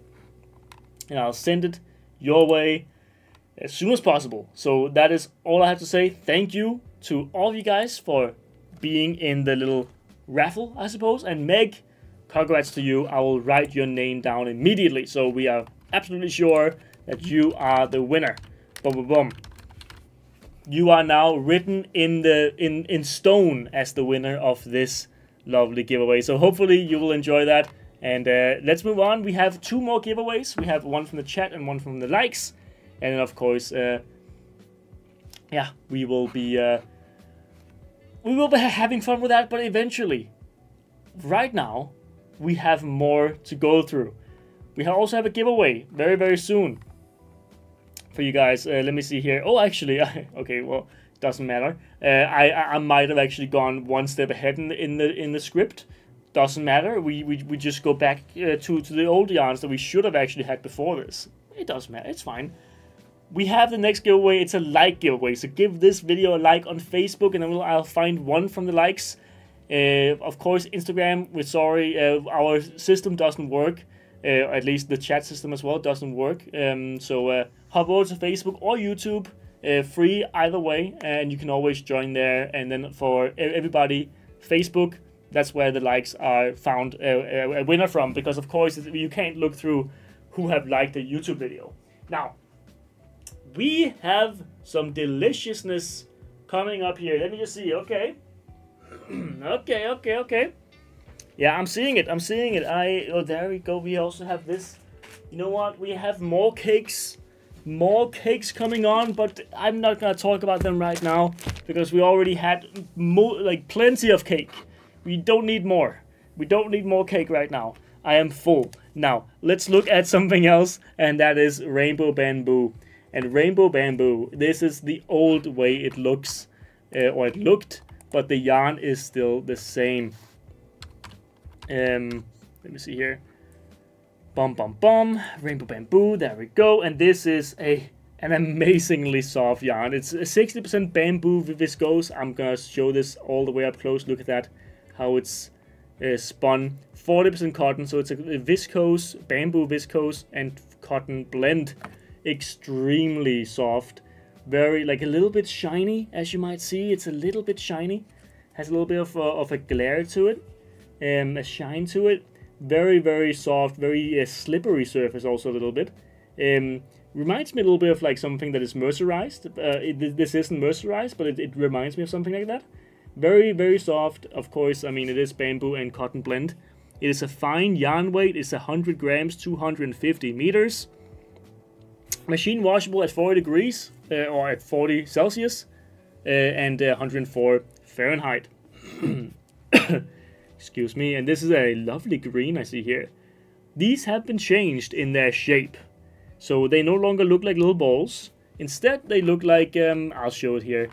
And I'll send it your way as soon as possible. So that is all I have to say. Thank you to all of you guys for being in the little raffle, I suppose. And Meg, congrats to you. I will write your name down immediately. So we are absolutely sure that you are the winner. Boom, boom, boom. You are now written in stone as the winner of this lovely giveaway. So hopefully you will enjoy that. And let's move on. We have 2 more giveaways. We have one from the chat and one from the likes. And then of course, yeah, we will be having fun with that. But eventually, right now, we have more to go through. We also have a giveaway very, very soon for you guys. Let me see here. Oh, actually, okay, well, doesn't matter. I might have actually gone one step ahead in the script. Doesn't matter. We just go back to the old yarns that we should have actually had before this. It doesn't matter. It's fine. We have the next giveaway. It's a like giveaway. So give this video a like on Facebook, and then I'll find one from the likes. Of course, Instagram. We're sorry, our system doesn't work. At least the chat system as well doesn't work. So hop over to Facebook or YouTube. Free either way, and you can always join there. And then for everybody, Facebook, that's where the likes are found a winner from, because of course you can't look through who have liked a YouTube video. Now, we have some deliciousness coming up here. Let me just see. Okay. Okay. Yeah, I'm seeing it. Oh, there we go. We also have this. You know what? We have more cakes. More cakes coming on, but I'm not gonna talk about them right now because we already had plenty of cake. We don't need more. We don't need more cake right now. I am full. Now, let's look at something else, and that is Rainbow Bamboo. And Rainbow Bamboo, this is the old way it looks, or it looked, but the yarn is still the same. Let me see here. Bum bum bum, Rainbow Bamboo, there we go. And this is an amazingly soft yarn. It's 60% bamboo viscose. I'm gonna show this all the way up close. Look at that, how it's spun. 40% cotton, so it's a viscose, bamboo viscose and cotton blend. Extremely soft, very a little bit shiny, as you might see. It's a little bit shiny, has a little bit of a glare to it, a shine to it. Very, very soft, very slippery surface also a little bit. Reminds me a little bit of something that is mercerized. This isn't mercerized, but it reminds me of something like that. Very, very soft. Of course, I mean, it is bamboo and cotton blend. It is a fine yarn weight. It's 100 grams, 250 meters. Machine washable at 40 degrees, or at 40 Celsius, and 104 Fahrenheit. Excuse me, and this is a lovely green I see here. These have been changed in their shape. So they no longer look like little balls. Instead, they look like, I'll show it here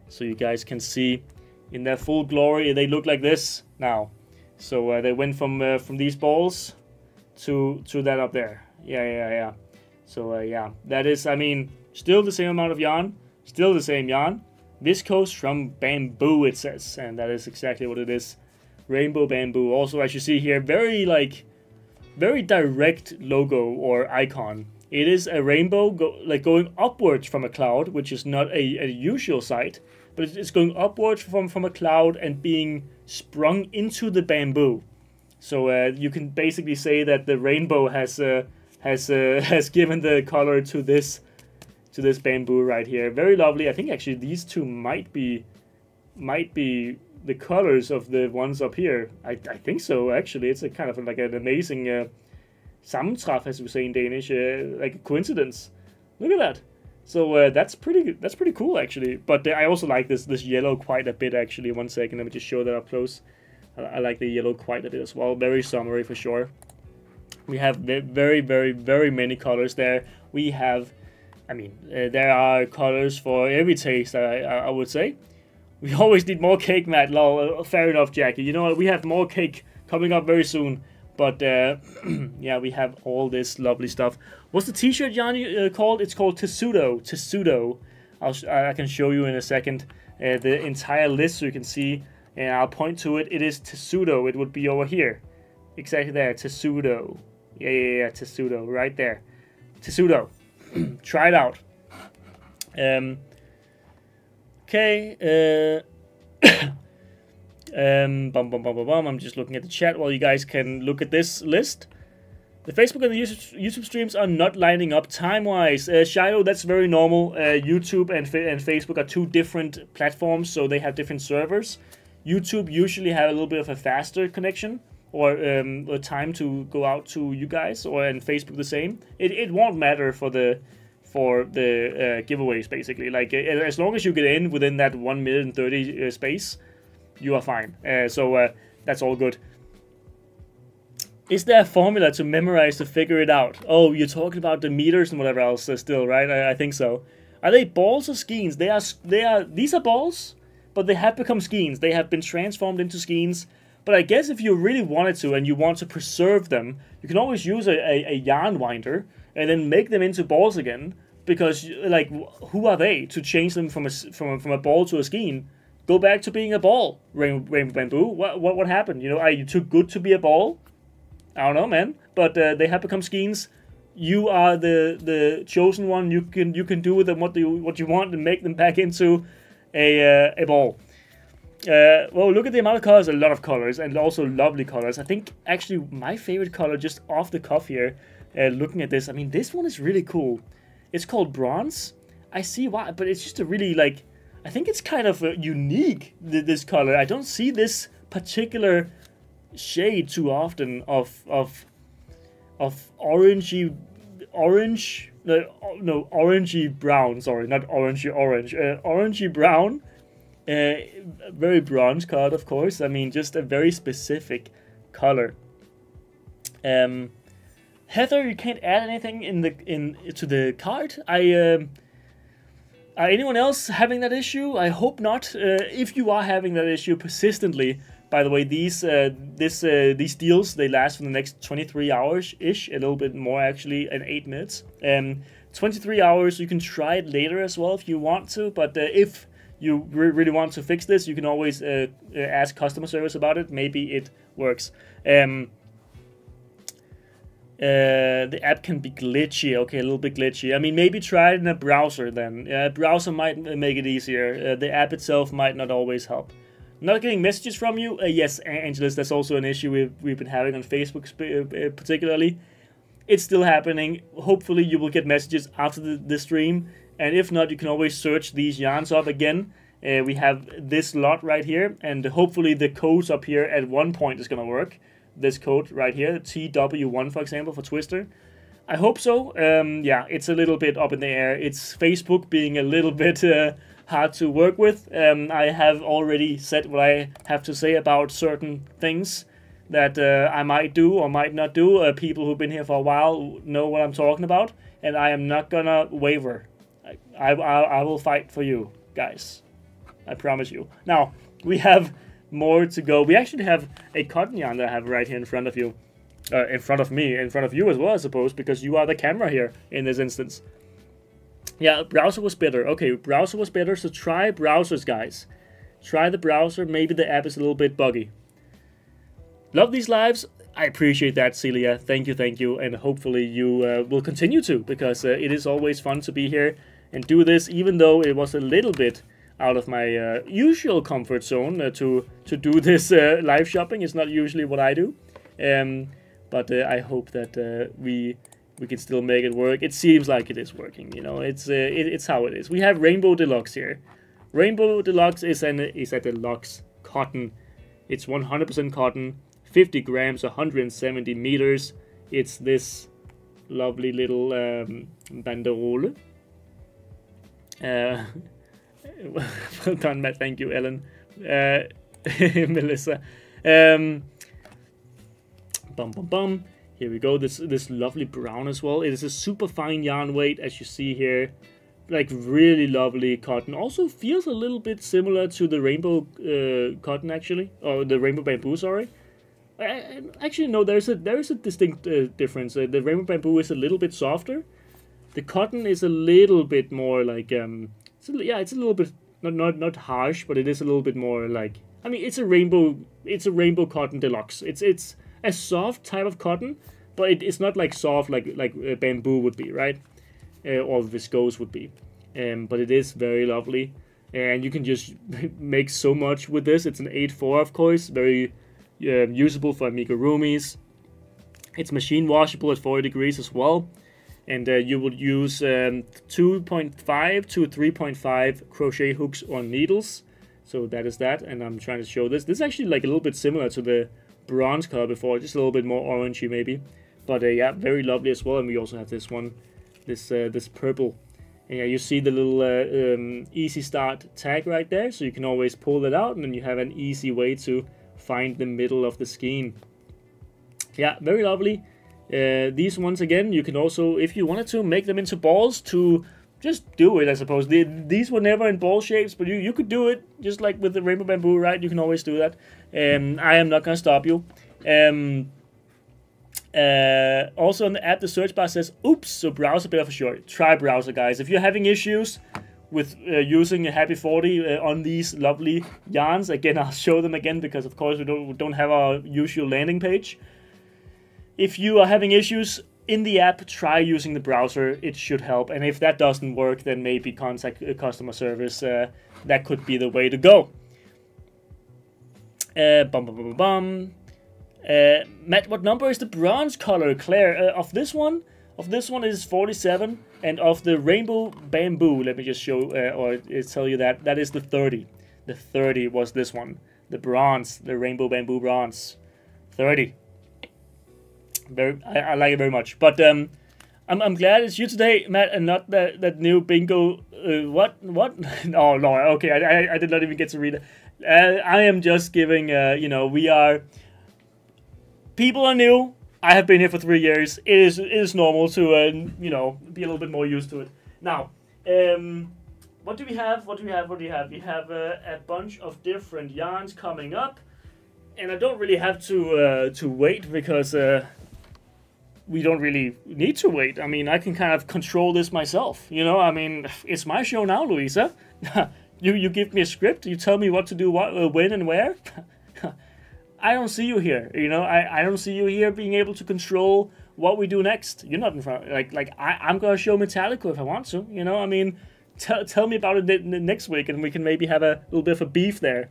so you guys can see in their full glory. They look like this now. So they went from these balls to that up there. Yeah. So yeah, that is, I mean, still the same amount of yarn, still the same yarn. Viscose from bamboo, it says, and that is exactly what it is. Rainbow Bamboo. Also, as you see here, very direct logo or icon It is a rainbow going upwards from a cloud, which is not a usual sight, but it's going upwards from a cloud and being sprung into the bamboo. So you can basically say that the rainbow has given the color to this bamboo right here. Very lovely. I think actually these two might be the colors of the ones up here. I think so, actually. It's a kind of like an amazing sammentræf, as we say in Danish, like a coincidence. Look at that. So that's pretty cool, actually. But I also like this yellow quite a bit, actually. One second, let me just show that up close. I like the yellow quite a bit as well. Very summery for sure. We have very, very, very many colors there. We have, I mean, there are colors for every taste, I would say. We always need more cake, Matt. Lol. Fair enough, Jackie. You know what? We have more cake coming up very soon. But, yeah, we have all this lovely stuff. What's the t-shirt, Jan, called? It's called Tessuto. Tessuto. I can show you in a second the entire list so you can see. And I'll point to it. It is Tessuto. It would be over here. Exactly there. Tessuto. Yeah. Tessuto. Right there. Tessuto. Try it out. Okay. I'm just looking at the chat while you guys can look at this list. The Facebook and the YouTube streams are not lining up time-wise. Shiloh, that's very normal. YouTube and Facebook are two different platforms, so they have different servers. YouTube usually have a little bit of a faster connection or time to go out to you guys, and Facebook the same. It won't matter for the giveaways, basically. Like as long as you get in within that 1,030,000 space, you are fine. So that's all good. Is there a formula to memorize to figure it out? Oh, you're talking about the meters and whatever else still, right? I think so. Are they balls or skeins? These are balls, but they have become skeins. They have been transformed into skeins. But I guess if you really wanted to and you want to preserve them, you can always use a yarn winder and then make them into balls again. Because, like, who are they to change them from a ball to a skein? Go back to being a ball, Rainbow Bamboo. What happened? You know, are you too good to be a ball? I don't know, man. But they have become skeins. You are the chosen one. You can do with them what you want and make them back into a ball. Well, look at the amount of colors. A lot of colors, and also lovely colors. I think actually my favorite color, just off the cuff here, looking at this. I mean, this one is really cool. It's called bronze. I see why, but it's just a really, like, I think it's kind of unique, this color. I don't see this particular shade too often of orangey brown. Sorry, not orangey orange. Orangey brown. Very bronze colored, of course. I mean, just a very specific color. Heather, you can't add anything to the card. Are anyone else having that issue? I hope not. If you are having that issue persistently, by the way, these deals, they last for the next 23 hours-ish, a little bit more actually, and 8 minutes. 23 hours, you can try it later as well if you want to, but if you really want to fix this, you can always ask customer service about it. Maybe it works. The app can be glitchy. Okay, a little bit glitchy. I mean, maybe try it in a browser then. A browser might make it easier. The app itself might not always help. Not getting messages from you? Yes, Angelus, that's also an issue we've been having on Facebook particularly. It's still happening. Hopefully you will get messages after the stream. And if not, you can always search these yarns up again. We have this lot right here. And hopefully the codes up here at one point is going to work. This code right here, TW1 for example, for Twister. I hope so. Yeah, it's a little bit up in the air. It's Facebook being a little bit hard to work with. I have already said what I have to say about certain things that I might do or might not do. People who've been here for a while know what I'm talking about, and I am not gonna waver. I will fight for you guys. I promise you. Now, we have more to go. We actually have a cotton yarn that I have right here in front of you. In front of me, in front of you as well, I suppose, because you are the camera here in this instance. Yeah, browser was better. Okay, browser was better, so try browsers, guys. Try the browser. Maybe the app is a little bit buggy. Love these lives. I appreciate that, Celia. Thank you, and hopefully you will continue to, because it is always fun to be here and do this, even though it was a little bit out of my usual comfort zone to do this live shopping. It's not usually what I do, but I hope that we can still make it work. It seems like it is working. You know, it's how it is. We have Rainbow Deluxe here. Rainbow Deluxe is a deluxe cotton. It's 100% cotton, 50 grams, 170 meters. It's this lovely little banderole. Well done, Matt. Thank you, Ellen. Melissa. Bum bum bum. Here we go. This lovely brown as well. It is a super fine yarn weight, as you see here. Like really lovely cotton. Also feels a little bit similar to the rainbow cotton, actually, or the rainbow bamboo. Sorry. Actually, no. There is a distinct difference. The rainbow bamboo is a little bit softer. The cotton is a little bit more like it's a little bit not harsh, but it is a little bit more like, I mean, it's a rainbow cotton deluxe. It's a soft type of cotton, but it's not like soft like bamboo would be, right? Or viscose would be. But it is very lovely, and you can just make so much with this. It's an 8/4, of course, very usable for amigurumis. It's machine washable at 40 degrees as well, and you would use 2.5 to 3.5 crochet hooks or needles. So that is that, and I'm trying to show this. This is actually like a little bit similar to the bronze color before, just a little bit more orangey maybe, but yeah, very lovely as well. And we also have this one, this purple, and yeah, you see the little easy start tag right there, so you can always pull it out, and then you have an easy way to find the middle of the skein. Yeah, very lovely. These ones, again, you can also, if you wanted to, make them into balls to just do it, I suppose. These were never in ball shapes, but you could do it just like with the rainbow bamboo, right? You can always do that. I am not gonna stop you. Also on the app, the search bar says oops, so browser bit of a short. Try browser, guys. If you're having issues with using a Happy 40 on these lovely yarns, again, I'll show them again, because of course we don't have our usual landing page. If you are having issues in the app, try using the browser. It should help, and if that doesn't work, then maybe contact customer service. That could be the way to go. Matt, what number is the bronze color, Claire? Of this one is 47, and of the rainbow bamboo, let me just show or tell you that is the 30. The 30 was this one, the bronze, the rainbow bamboo bronze, 30. I like it very much, but I'm glad it's you today, Matt, and not that new bingo. What? Oh no, okay, I did not even get to read it. I am just giving. You know, people are new. I have been here for 3 years. It is normal to you know, be a little bit more used to it. Now, what do we have? We have a bunch of different yarns coming up, and I don't really have to wait, because we don't really need to wait. I mean, I can kind of control this myself. You know, I mean, it's my show now, Louisa. you give me a script. You tell me what to do, what, when, and where. I don't see you here. You know, I don't see you here being able to control what we do next. You're not in front. I'm gonna show Metallico if I want to. You know, I mean, tell me about it next week, and we can maybe have a little bit of a beef there.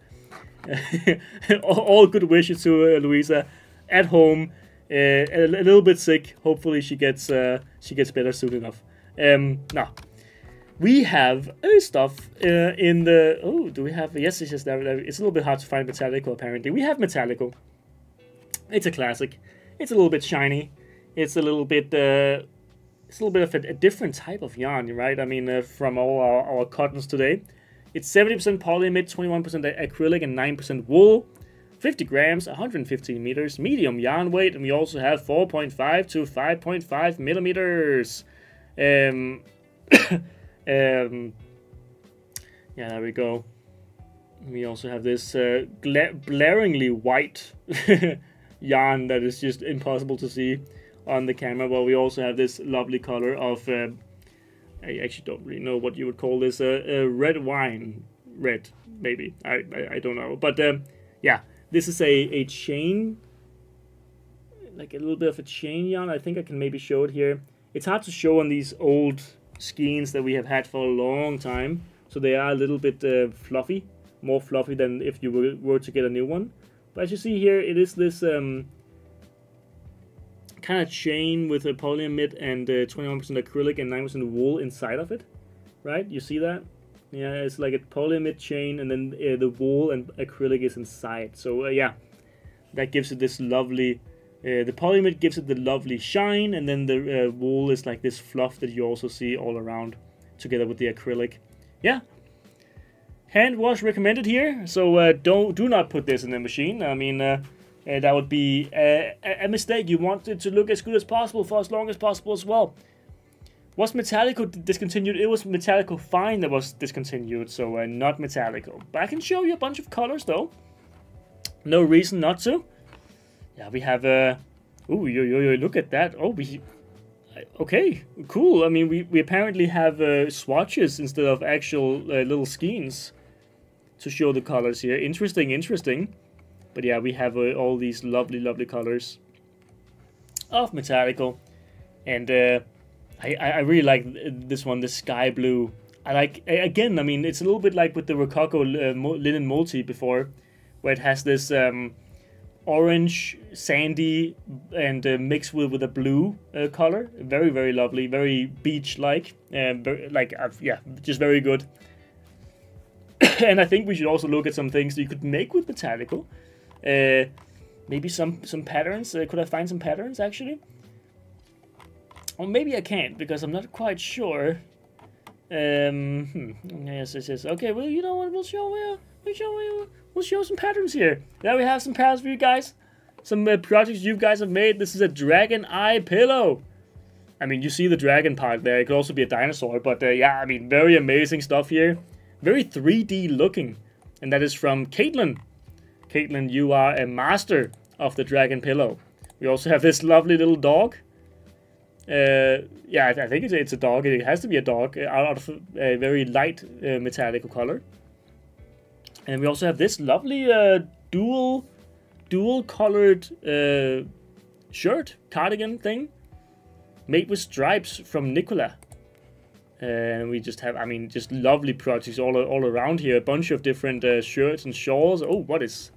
All good wishes to Louisa at home. A little bit sick. Hopefully she gets better soon enough. Now we have stuff in the. Oh, do we have? Yes, it's just there. It's a little bit hard to find Metallico. Apparently, we have Metallico. It's a classic. It's a little bit shiny. It's a little bit. It's a little bit of a different type of yarn, right? I mean, from all our cottons today, it's 70% polyamide, 21% acrylic, and 9% wool. 50 grams, 115 meters, medium yarn weight, and we also have 4.5 to 5.5 millimeters. Yeah, there we go. We also have this blaringly white yarn that is just impossible to see on the camera. Well, we also have this lovely color of, I actually don't really know what you would call this, red wine, red, maybe, I don't know, but yeah. This is a chain like a little bit of a chain yarn. I think I can maybe show it here. It's hard to show on these old skeins that we have had for a long time, so they are a little bit fluffy, more fluffy than if you were to get a new one. But as you see here, it is this kind of chain with a polyamide and 21% acrylic and 9% wool inside of it, right? You see that? Yeah, it's like a polyamide chain, and then the wool and acrylic is inside. So yeah, that gives it this lovely. The polyamide gives it the lovely shine, and then the wool is like this fluff that you also see all around, together with the acrylic. Yeah, hand wash recommended here. So do not put this in the machine. I mean, that would be a mistake. You want it to look as good as possible for as long as possible as well. Was Metallico discontinued? It was Metallico Fine that was discontinued, so not Metallico. But I can show you a bunch of colors though. No reason not to. Yeah, we have ooh, look at that. Oh, okay, cool. I mean, we apparently have swatches instead of actual little skeins to show the colors here. Interesting, interesting. But yeah, we have all these lovely colors of Metallico, and I really like this one, the sky blue. I like, again, I mean, it's a little bit like with the Rococo linen multi before, where it has this orange, sandy, and mixed with a blue color. Very lovely, very beach-like, yeah, just very good. And I think we should also look at some things that you could make with Metallico. Maybe some patterns. Could I find some patterns actually? Or maybe I can't, because I'm not quite sure. Yes. Okay, well, you know what? We'll show some patterns here. There we have some patterns for you guys. Some projects you guys have made. This is a dragon eye pillow. I mean, you see the dragon part there. It could also be a dinosaur, but yeah, I mean, very amazing stuff here. Very 3D looking, and that is from Caitlin. Caitlin, you are a master of the dragon pillow. We also have this lovely little dog. Yeah, I think it's a dog. It has to be a dog out of a very light metallic color. And we also have this lovely dual colored shirt, cardigan thing, made with stripes from Nicola. And we just have, I mean, just lovely projects all around here. A bunch of different shirts and shawls. Oh, what is...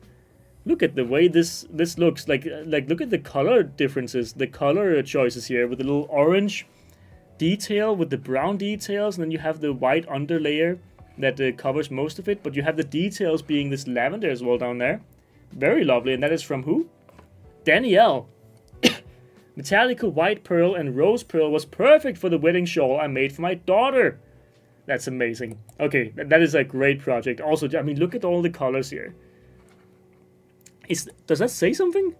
Look at the way this looks. Like look at the color differences, the color choices here, with the little orange detail with the brown details, and then you have the white underlayer that covers most of it, but you have the details being this lavender as well down there. Very lovely, and that is from who? Danielle. Metallica white pearl and rose pearl was perfect for the wedding shawl I made for my daughter. That's amazing. Okay, that is a great project. Also, I mean, look at all the colors here. Does that say something?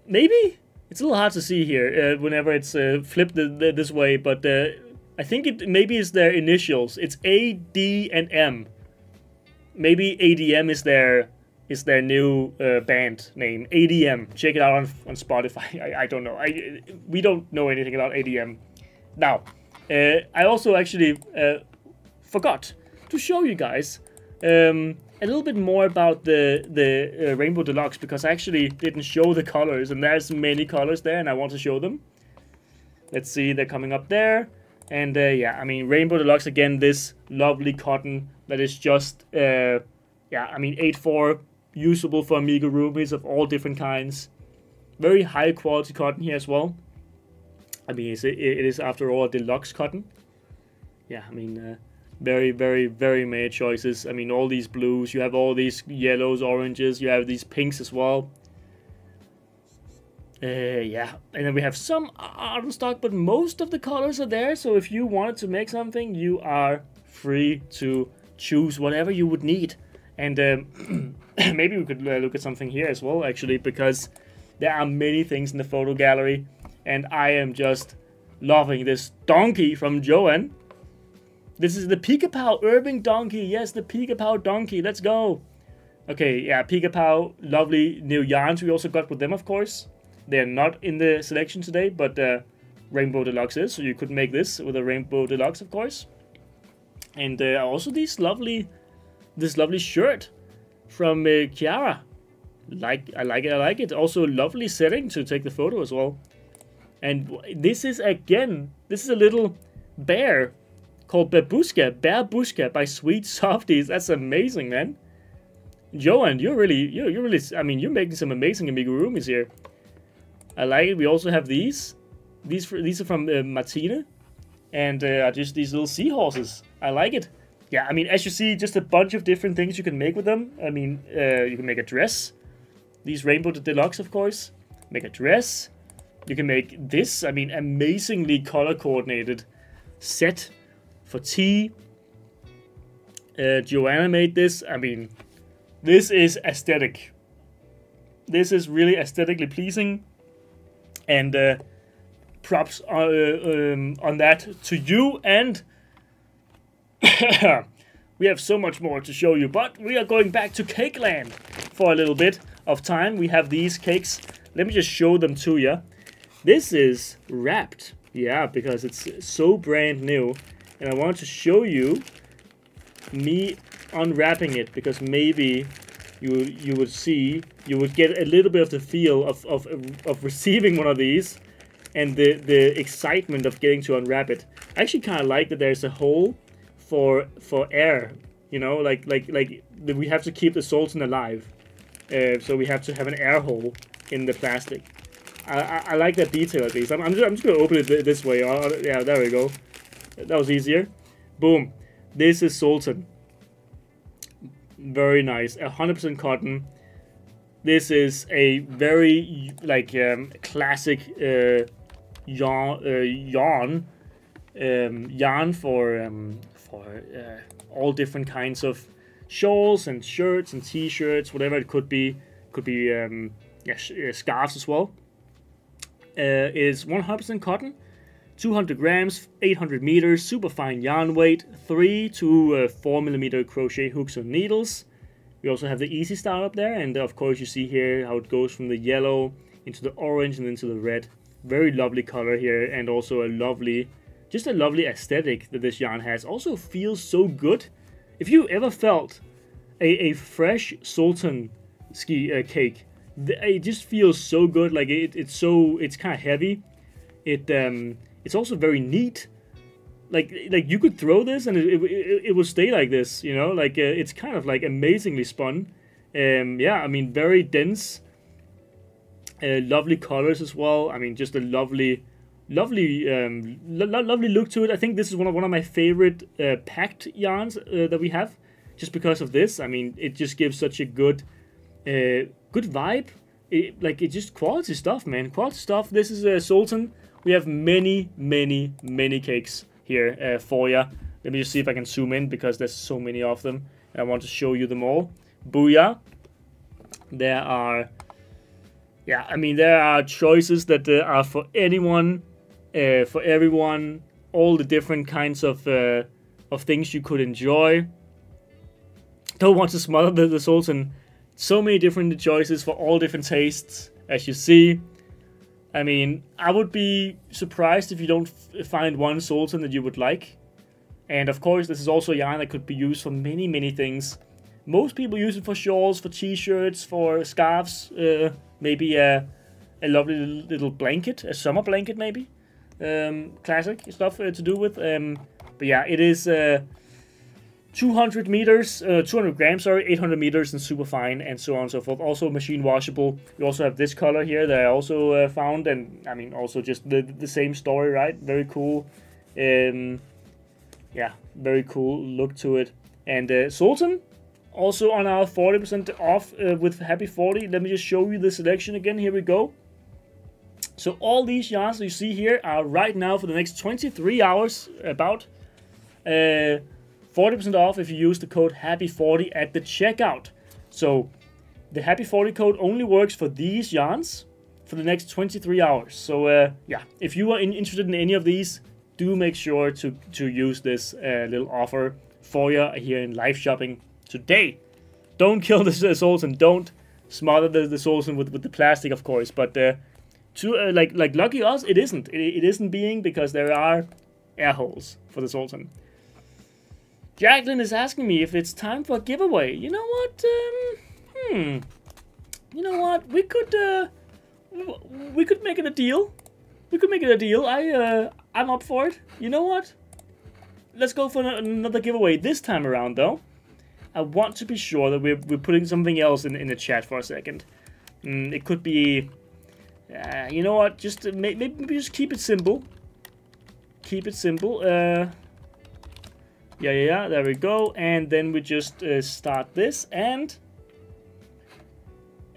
Maybe? It's a little hard to see here whenever it's flipped this way, but I think it maybe is their initials. It's A, D, and M. Maybe ADM is their new band name. ADM. Check it out on Spotify. I don't know. We don't know anything about ADM. Now, I also actually forgot to show you guys a little bit more about the Rainbow Deluxe, because I actually didn't show the colors, and there's many colors there, and I want to show them. Let's see, they're coming up there. And yeah, I mean, Rainbow Deluxe, again, this lovely cotton that is just, yeah, I mean, 8/4, usable for amigurumis of all different kinds. Very high quality cotton here as well. I mean, it is after all a deluxe cotton. Yeah, I mean, very made choices. I mean, all these blues, you have all these yellows, oranges, you have these pinks as well. Yeah, and then we have some out of stock, but most of the colors are there. So if you wanted to make something, you are free to choose whatever you would need. And maybe we could look at something here as well, actually, because there are many things in the photo gallery, and I am just loving this donkey from Joanne. This is the Pika-Pow Irving donkey. Yes, the Pika-Pow donkey. Let's go. Okay, yeah, Pika-Pow, lovely new yarns we also got with them, of course. They're not in the selection today, but Rainbow Deluxe is, so you could make this with a Rainbow Deluxe, of course. And also this lovely shirt from Kiara. I like it. Also, lovely setting to take the photo as well. And this is a little bear called Babushka by Sweet Softies. That's amazing, man. Johan, you're really, I mean, you're making some amazing amigurumis here. I like it. We also have these. These are from Martina, and just these little seahorses. I like it. Yeah, I mean, as you see, just a bunch of different things you can make with them. I mean, you can make a dress. These Rainbow Deluxe, of course. Make a dress. You can make this, I mean, amazingly color-coordinated set for tea. Joanna made this. I mean, this is aesthetic. This is really aesthetically pleasing. And props on that to you. And we have so much more to show you. But we are going back to Cake Land for a little bit of time. We have these cakes. Let me just show them to you. This is wrapped. Yeah, because it's so brand new. And I want to show you me unwrapping it, because maybe you would get a little bit of the feel of receiving one of these, and the excitement of getting to unwrap it. I actually kind of like that there's a hole for air, you know, like we have to keep the Sultan alive, so we have to have an air hole in the plastic. I like that detail at least. I'm just gonna open it this way. Yeah, there we go. That was easier. Boom. This is Sultan. Very nice. 100% cotton. This is a very classic yarn for all different kinds of shawls and shirts and t-shirts, whatever it could be. Could be scarves as well. Is 100% cotton, 200 grams, 800 meters, super fine yarn weight, 3 to 4 millimeter crochet hooks and needles. We also have the easy style up there, and of course you see here how it goes from the yellow into the orange and into the red. Very lovely color here, and also a lovely aesthetic that this yarn has. Also feels so good. If you ever felt a fresh Sultan cake, it just feels so good. Like it's kind of heavy. It's also very neat. Like you could throw this and it will stay like this, you know. Like it's kind of like amazingly spun. Yeah, I mean, very dense. Lovely colors as well. I mean, just a lovely look to it. I think this is one of my favorite packed yarns that we have, just because of this. I mean, it just gives such a good vibe. It's just quality stuff, man. Quality stuff. This is Sultan. We have many cakes here for you. Let me just see if I can zoom in, because there's so many of them. And I want to show you them all. Booyah. There are, yeah, I mean, there are choices that are for anyone, for everyone. All the different kinds of things you could enjoy. Don't want to smother the Sultan. So many different choices for all different tastes, as you see. I mean, I would be surprised if you don't find one Sultan that you would like. And of course, this is also a yarn that could be used for many things. Most people use it for shawls, for t-shirts, for scarves, maybe a lovely little blanket, a summer blanket maybe. Classic stuff to do with. But yeah, it is 200 meters, 200 grams, sorry, 800 meters, and super fine, and so on and so forth. Also machine washable. We also have this color here that I also found, and I mean, also just the same story, right? Very cool. Yeah, very cool look to it. And Sultan, also on our 40% off with Happy 40. Let me just show you the selection again. Here we go. So all these yarns that you see here are right now for the next 23 hours about 40% off if you use the code HAPPY40 at the checkout. So the Happy 40 code only works for these yarns for the next 23 hours. So yeah, if you are interested in any of these, do make sure to use this little offer for you here in live shopping today. Don't kill the Sultan. Don't smother the Sultan with the plastic, of course. But like lucky us, it isn't. It isn't being, because there are air holes for the Sultan. Jacqueline is asking me if it's time for a giveaway. You know what? You know what? We could make it a deal. We could make it a deal. I'm up for it. You know what? Let's go for another giveaway this time around, though. I want to be sure that we're putting something else in the chat for a second. It could be, you know what? Just maybe just keep it simple. Keep it simple. Yeah. There we go. And then we just start this, and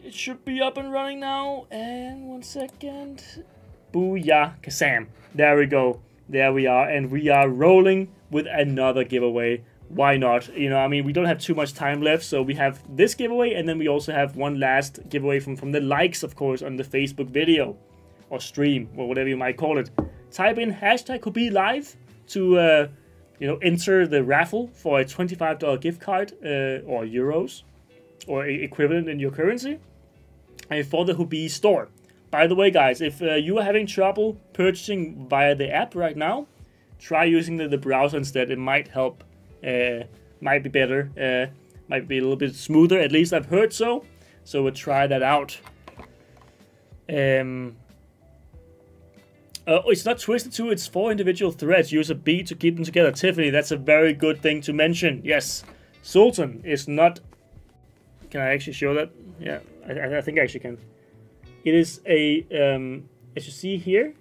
it should be up and running now. And 1 second. Booyah, Kazam. There we go. There we are, and we are rolling with another giveaway. Why not? You know, I mean, we don't have too much time left, so we have this giveaway, and then we also have one last giveaway from the likes, of course, on the Facebook video or stream, or whatever you might call it. Type in hashtag Hobbii live to you know, enter the raffle for a $25 gift card or euros or equivalent in your currency for the Hobbii store. By the way, guys, if you are having trouble purchasing via the app right now, try using the browser instead. It might help. Might be better. Might be a little bit smoother. At least I've heard so. So we'll try that out. Oh, it's not twisted too. It's 4 individual threads. Use a bead to keep them together. Tiffany, that's a very good thing to mention. Yes. Sultan is not... Can I actually show that? Yeah, I think I actually can. It is a, as you see here,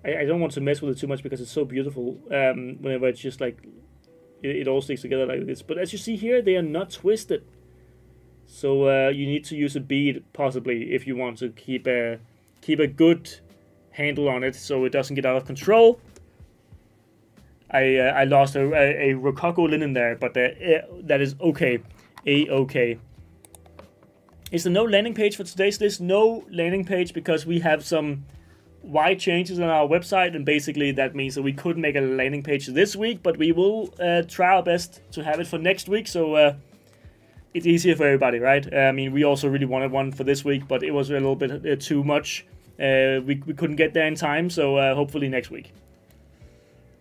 I don't want to mess with it too much because it's so beautiful whenever it's just like, it all sticks together like this. But as you see here, they are not twisted. So you need to use a bead, possibly, if you want to keep a good handle on it so it doesn't get out of control. I lost a Rococo linen there, but that is okay. A-okay. Is there no landing page for today's list? No landing page because we have some wide changes on our website, and basically that means that we couldn't make a landing page this week, but we will try our best to have it for next week, so it's easier for everybody, right? I mean, we also really wanted one for this week, but it was a little bit too much. We couldn't get there in time, so hopefully next week.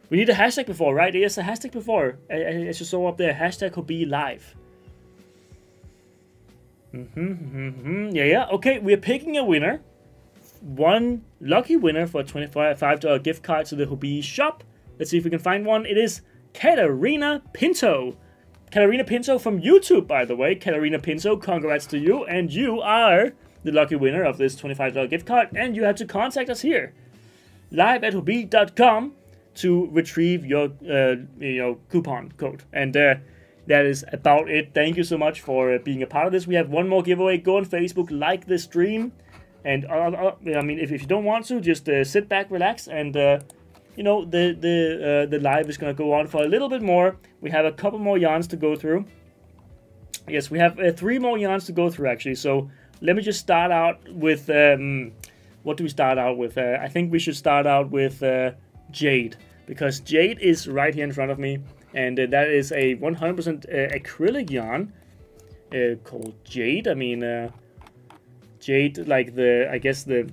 We need a hashtag before, right? Yes, a hashtag before. As you saw up there, hashtag Hobbii live. Yeah. Okay, we're picking a winner. One lucky winner for a $25 gift card to the Hobbii shop. Let's see if we can find one. It is Katarina Pinto. Katarina Pinto from YouTube, by the way. Katarina Pinto, congrats to you. And you are the lucky winner of this $25 gift card. And you have to contact us here. live@hobbii.com to retrieve your coupon code. And that is about it. Thank you so much for being a part of this. We have one more giveaway. Go on Facebook, like the stream. And I mean, if you don't want to, just sit back, relax, and you know, the live is gonna go on for a little bit more. We have a couple more yarns to go through. Yes, we have 3 more yarns to go through actually. So let me just start out with what do we start out with? I think we should start out with Jade, because Jade is right here in front of me, and that is a 100% acrylic yarn called Jade. I mean. Jade, like I guess the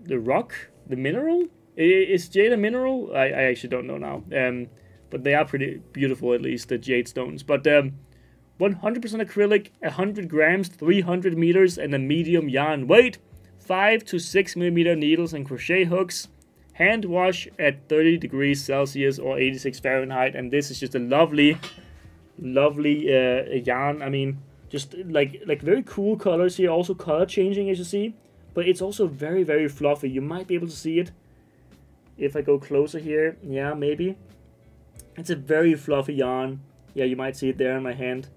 rock, the mineral? Is jade a mineral? I actually don't know now. But they are pretty beautiful, at least, the jade stones. But 100% acrylic, 100 grams, 300 meters, and a medium yarn weight. 5 to 6 millimeter needles and crochet hooks. Hand wash at 30 degrees Celsius or 86 Fahrenheit. And this is just a lovely yarn. I mean, just like very cool colors here, also color changing as you see, but it's also very, very fluffy. You might be able to see it if I go closer here. Yeah, maybe. It's a very fluffy yarn. Yeah, you might see it there in my hand.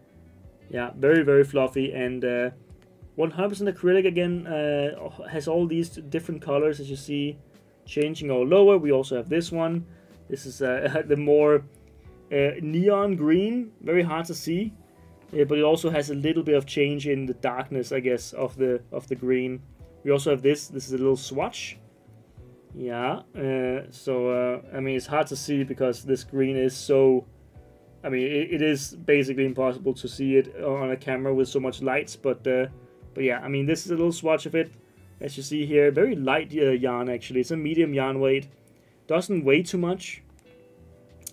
Yeah, very, very fluffy, and 100% acrylic again. Has all these different colors as you see, changing all over. We also have this one. This is the more neon green, very hard to see. But it also has a little bit of change in the darkness, I guess, of the green. We also have this. This is a little swatch. Yeah. So I mean, it's hard to see because this green is so. I mean, it is basically impossible to see it on a camera with so much lights. But yeah, I mean, this is a little swatch of it, as you see here. Very light yarn actually. It's a medium yarn weight. Doesn't weigh too much.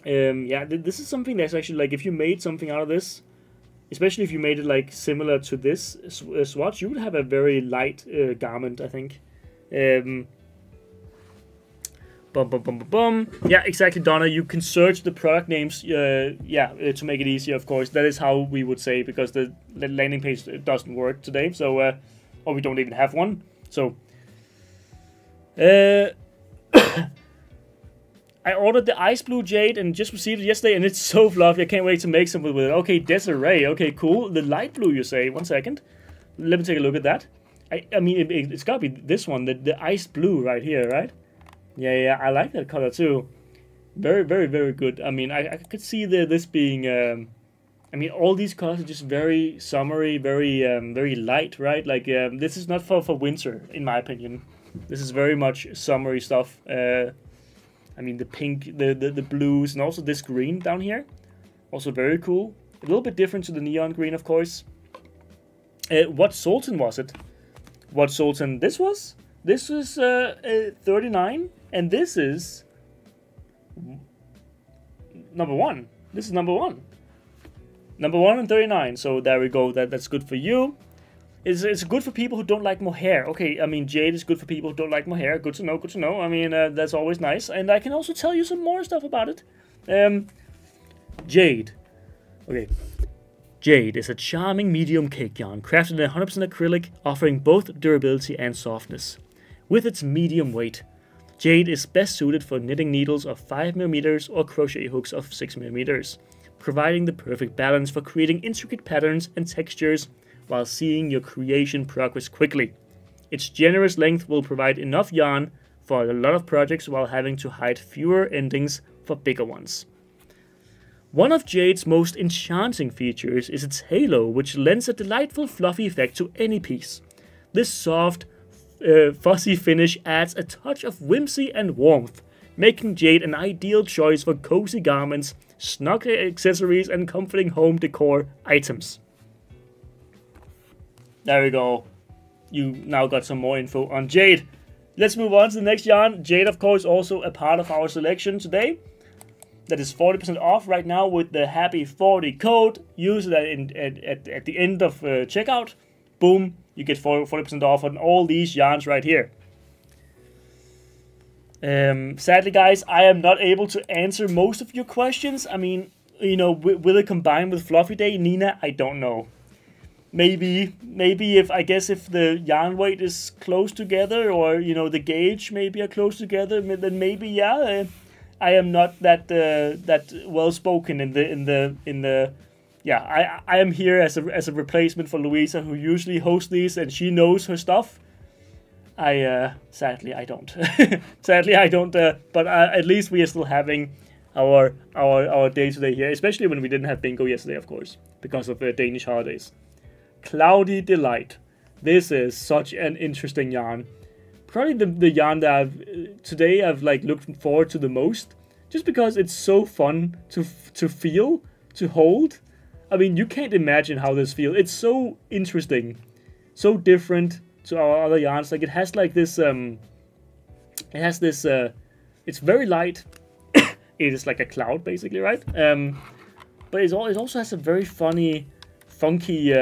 Yeah, this is something that's actually like if you made something out of this. especially if you made it like similar to this swatch, you would have a very light garment, I think. Bum, bum, bum, bum, bum. Yeah, exactly, Donna. You can search the product names, to make it easier, of course. That is how we would say, because the landing page doesn't work today, so, or we don't even have one. So, I ordered the ice blue jade and just received it yesterday, and it's so fluffy. I can't wait to make something with it. Okay, Desiree. Okay, cool. The light blue, you say. 1 second. Let me take a look at that. I mean, it's got to be this one, the ice blue right here, right? Yeah, I like that color too. Very, very, very good. I mean, I could see this being... I mean, all these colors are just very summery, very very light, right? Like, this is not for winter, in my opinion. This is very much summery stuff. I mean, the pink, the blues, and also this green down here. Also very cool. A little bit different to the neon green, of course. What Sultan was it? What Sultan this was? This is 39, and this is number 1. This is number 1. Number 1 and 39. So there we go. That's good for you. It's good for people who don't like mohair. Okay, I mean, jade is good for people who don't like mohair. Good to know, good to know. I mean, that's always nice. And I can also tell you some more stuff about it. Jade. Okay. Jade is a charming medium cake yarn crafted in 100% acrylic, offering both durability and softness. With its medium weight, jade is best suited for knitting needles of 5mm or crochet hooks of 6mm, providing the perfect balance for creating intricate patterns and textures while seeing your creation progress quickly. Its generous length will provide enough yarn for a lot of projects while having to hide fewer endings for bigger ones. One of jade's most enchanting features is its halo, which lends a delightful fluffy effect to any piece. This soft, fuzzy finish adds a touch of whimsy and warmth, making jade an ideal choice for cozy garments, snug accessories, and comforting home decor items. There we go. You now got some more info on jade. Let's move on to the next yarn. Jade, of course, also a part of our selection today. That is 40% off right now with the Happy 40 code. Use it at the end of checkout. Boom, you get 40% off on all these yarns right here. Sadly, guys, I am not able to answer most of your questions. I mean, you know, will it combine with Fluffy Day, Nina? I don't know. Maybe if the yarn weight is close together, or you know the gauge maybe are close together, then maybe yeah. I am not that well spoken in the yeah. I am here as a replacement for Louisa, who usually hosts these, and she knows her stuff. Sadly I don't. Sadly I don't. But at least we are still having our day today here, especially when we didn't have bingo yesterday, of course, because of Danish holidays. Cloudy Delight. This is such an interesting yarn. Probably the yarn that I've like looked forward to the most, just because it's so fun to feel, to hold. I mean, you can't imagine how this feels. It's so interesting, so different to our other yarns. Like it has like this it's very light. It is like a cloud basically, right? But it also has a very funny, funky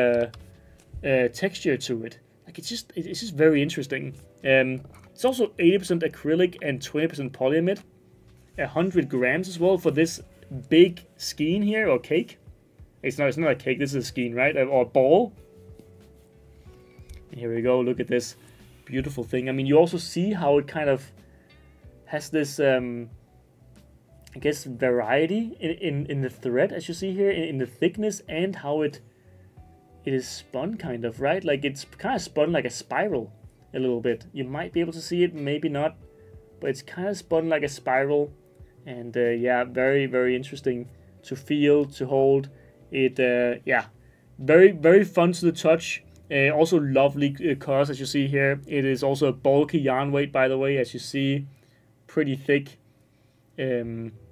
texture to it. Like it's just very interesting. It's also 80% acrylic and 20% polyamide. 100 grams as well for this big skein here, or cake. It's not a cake, this is a skein, right? Or a ball. And here we go, look at this beautiful thing. I mean, you also see how it kind of has this, I guess, variety in the thread, as you see here, in the thickness, and how it is spun, kind of, right? Like it's kind of spun like a spiral a little bit. You might be able to see it, maybe not, but it's kind of spun like a spiral. And yeah, very, very interesting to feel, to hold. It, yeah, very, very fun to the touch. Also lovely colors, as you see here. It is also a bulky yarn weight, by the way, as you see. Pretty thick.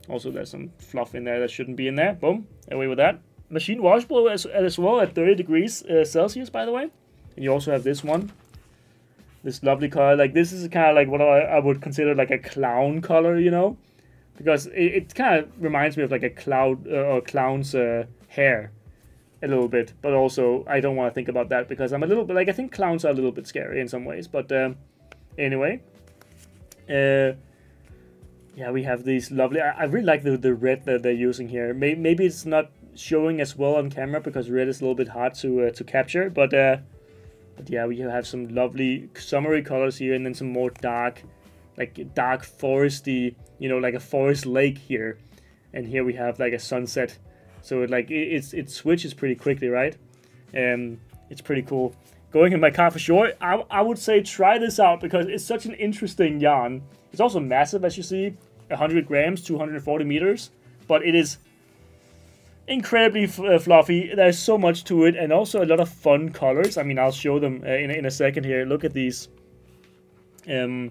Also, there's some fluff in there that shouldn't be in there. Boom, away with that. Machine washable as well at 30 degrees Celsius, by the way. And you also have this one. This lovely color. Like, this is kind of like what I would consider like a clown color, you know? Because it kind of reminds me of like a clown's hair. a little bit, but also I don't want to think about that because I'm a little bit like, I think clowns are a little bit scary in some ways. But anyway, yeah, we have these lovely. I really like the red that they're using here. Maybe it's not showing as well on camera because red is a little bit hard to capture, but yeah, we have some lovely summery colors here, and then some more dark, like dark foresty, you know, like a forest lake here, and here we have like a sunset. So it switches pretty quickly, right? It's pretty cool. Going in my car for sure. I would say try this out because it's such an interesting yarn. It's also massive, as you see, 100 grams, 240 meters, but it is incredibly fluffy. There's so much to it, and also a lot of fun colors. I mean, I'll show them in a second here. Look at these. Yeah,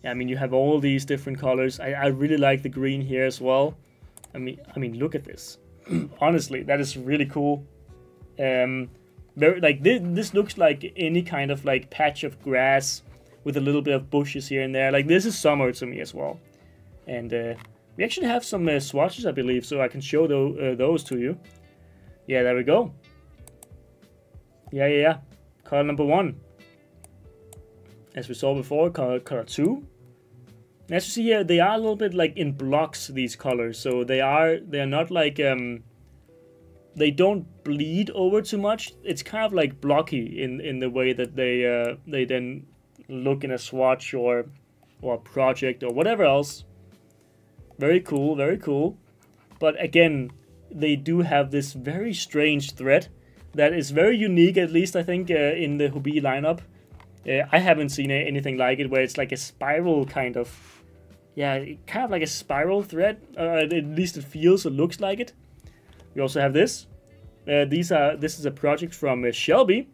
I mean, you have all these different colors. I really like the green here as well. I mean, look at this. Honestly, that is really cool. Very like this looks like any kind of like patch of grass with a little bit of bushes here and there. Like, this is summer to me as well. And we actually have some swatches, I believe, so I can show those to you. Yeah, there we go. Yeah. Color number 1. As we saw before, color 2. And as you see here, they are a little bit like in blocks, these colors. So they're not like they don't bleed over too much. It's kind of like blocky in the way that they then look in a swatch or a project or whatever else. Very cool, very cool. But again, they do have this very strange thread that is very unique, at least I think, in the Hobbii lineup. I haven't seen anything like it, where it's like a spiral kind of, yeah, kind of like a spiral thread. At least it feels or looks like it. We also have this. This is a project from Shelby.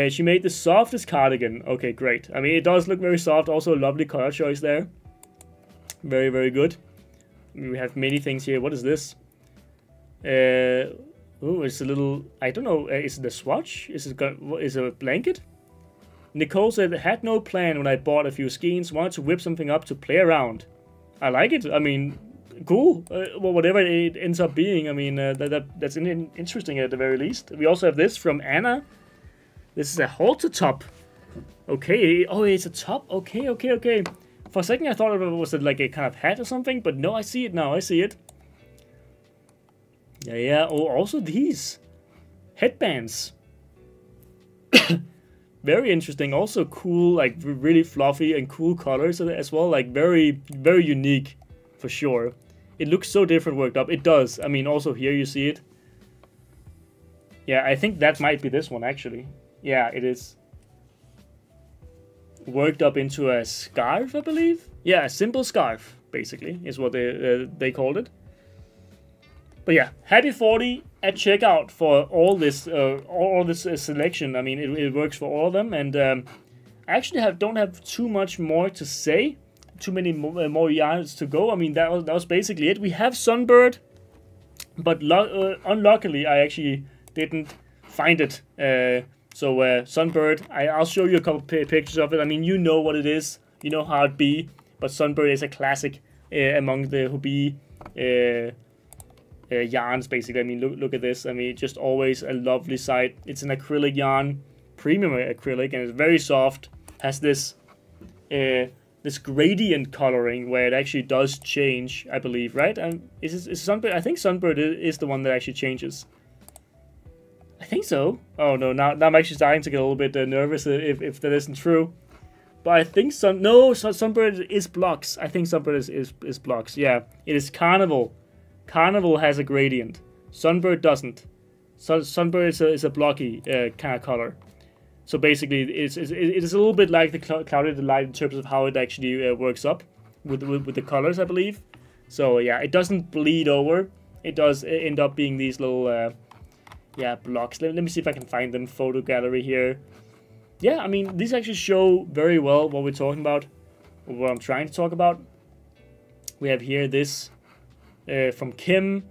She made the softest cardigan. Okay, great. I mean, it does look very soft. Also, a lovely color choice there. Very, very good. We have many things here. What is this? Oh, it's a little, I don't know. Is it a swatch? Is it a blanket? Nicole said, had no plan when I bought a few skeins. Wanted to whip something up to play around. I like it. I mean, cool. Well, whatever it ends up being. I mean, that's interesting at the very least. We also have this from Anna. This is a halter top. Okay. Oh, it's a top. Okay. For a second, I thought it was like a kind of hat or something, but no, I see it now. I see it. Yeah. Oh, also these headbands. Very interesting. Also cool, like really fluffy and cool colors as well. Like very, very unique for sure. It looks so different worked up. It does. I mean, also here you see it. Yeah, I think that might be this one actually. Yeah, it is. Worked up into a scarf, I believe. Yeah, a simple scarf, basically, is what they called it. But yeah, happy 40 at checkout for all this selection. I mean, it works for all of them, and I actually don't have too much more to say. Too many more yarns to go. I mean, that was basically it. We have Sunbird, but unluckily, I actually didn't find it. So Sunbird, I'll show you a couple pictures of it. I mean, you know what it is. You know how it be. But Sunbird is a classic among the Hobbii yarns, basically. I mean, look at this. I mean, just always a lovely sight. It's an acrylic yarn, premium acrylic, and it's very soft. Has this this gradient coloring where it actually does change, I believe, right? Is Sunbird? I think Sunbird is the one that actually changes. I think so. Oh no, now I'm actually starting to get a little bit nervous if that isn't true. But I think Sunbird is blocks. I think Sunbird is blocks. Yeah, it is Carnival. Carnival has a gradient. Sunbird doesn't. Sunbird is a blocky kind of color. So basically, it is a little bit like the Clouded Delight in terms of how it actually works up with the colors, I believe. So yeah, it doesn't bleed over. It does end up being these little yeah, blocks. Let me see if I can find them. Photo gallery here. Yeah, I mean, these actually show very well what we're talking about, or what I'm trying to talk about. We have here this from Kim.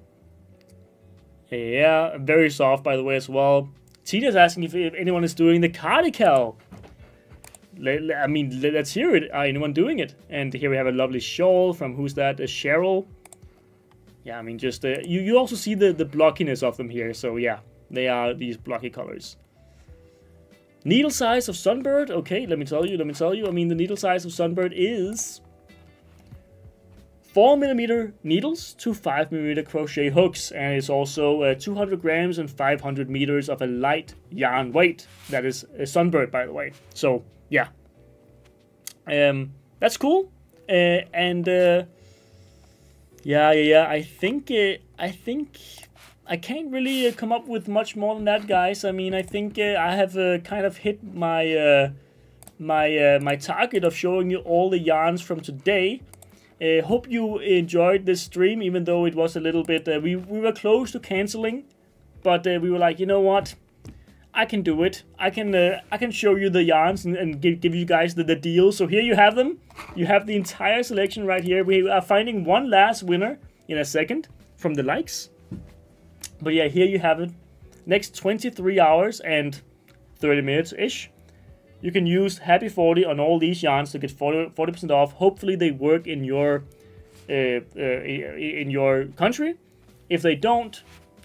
Yeah, very soft, by the way, as well. Tina's asking if anyone is doing the cardical. I mean, let's hear it. Anyone doing it? And here we have a lovely shawl from, who's that? Cheryl. yeah, I mean, just you also see the blockiness of them here. So yeah, they are these blocky colors. Needle size of Sunbird. Okay, let me tell you. I mean, the needle size of Sunbird is 4mm needles to 5mm crochet hooks, and it's also 200 grams and 500 meters of a light yarn weight. That is a Sunbird, by the way. So yeah, that's cool. Yeah. I think I can't really come up with much more than that, guys. I mean, I think I have kind of hit my my target of showing you all the yarns from today. Hope you enjoyed this stream, even though it was a little bit. We were close to canceling, but we were like, you know what? I can do it. I can show you the yarns and give you guys the deal. So here you have them. You have the entire selection right here. We are finding one last winner in a second from the likes. But yeah, here you have it. Next 23 hours and 30 minutes-ish. You can use Happy 40 on all these yarns to get 40% off. Hopefully they work in your country. If they don't,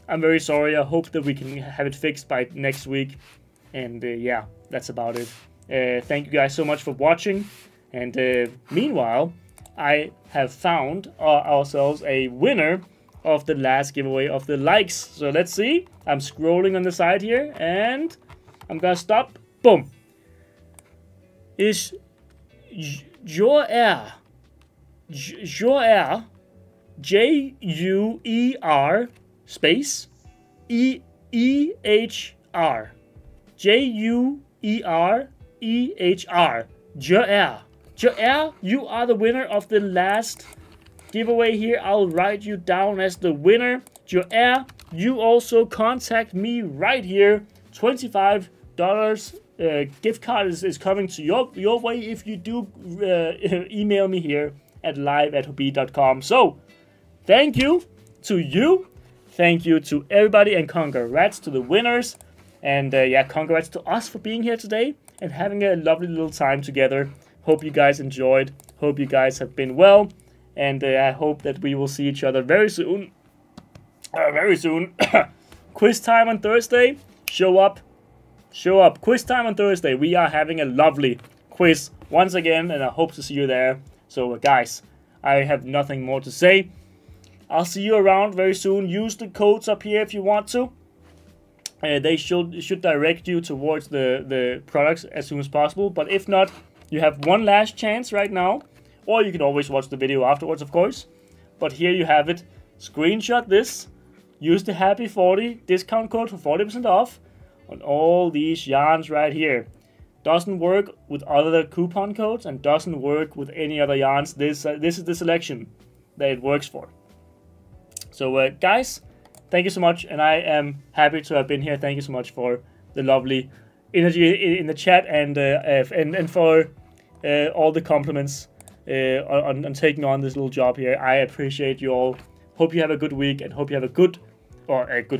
I'm very sorry. I hope that we can have it fixed by next week. And yeah, that's about it. Thank you guys so much for watching. And meanwhile, I have found ourselves a winner of the last giveaway of the likes. So let's see. I'm scrolling on the side here and I'm gonna stop. Boom. Is Joer J-U-E-R space E-E-H-R J-U-E-R-E-H-R Joer, you are the winner of the last giveaway here. I'll write you down as the winner. Joer, you also contact me right here. $25 gift card is coming to your way if you do email me here at live@hobbii.com. So thank you to you, thank you to everybody, and congrats to the winners. And yeah, congrats to us for being here today and having a lovely little time together. Hope you guys enjoyed. Hope you guys have been well. And I hope that we will see each other very soon. Very soon. Quiz time on Thursday. Show up. Show up. Quiz time on Thursday. We are having a lovely quiz once again, and I hope to see you there. So, guys, I have nothing more to say. I'll see you around very soon. Use the codes up here if you want to. They should direct you towards the products as soon as possible. But if not, you have one last chance right now. Or you can always watch the video afterwards, of course. But here you have it. Screenshot this. Use the Happy 40 discount code for 40% off on all these yarns right here. Doesn't work with other coupon codes and doesn't work with any other yarns. This is the selection that it works for. So guys, thank you so much, and I am happy to have been here. Thank you so much for the lovely energy in the chat and for all the compliments on taking on this little job here. I appreciate you all. Hope you have a good week, and hope you have a good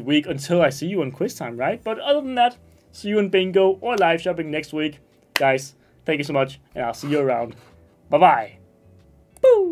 week until I see you on quiz time, right? But other than that, see you in bingo or live shopping next week. Guys, thank you so much, and I'll see you around. Bye-bye. Boo!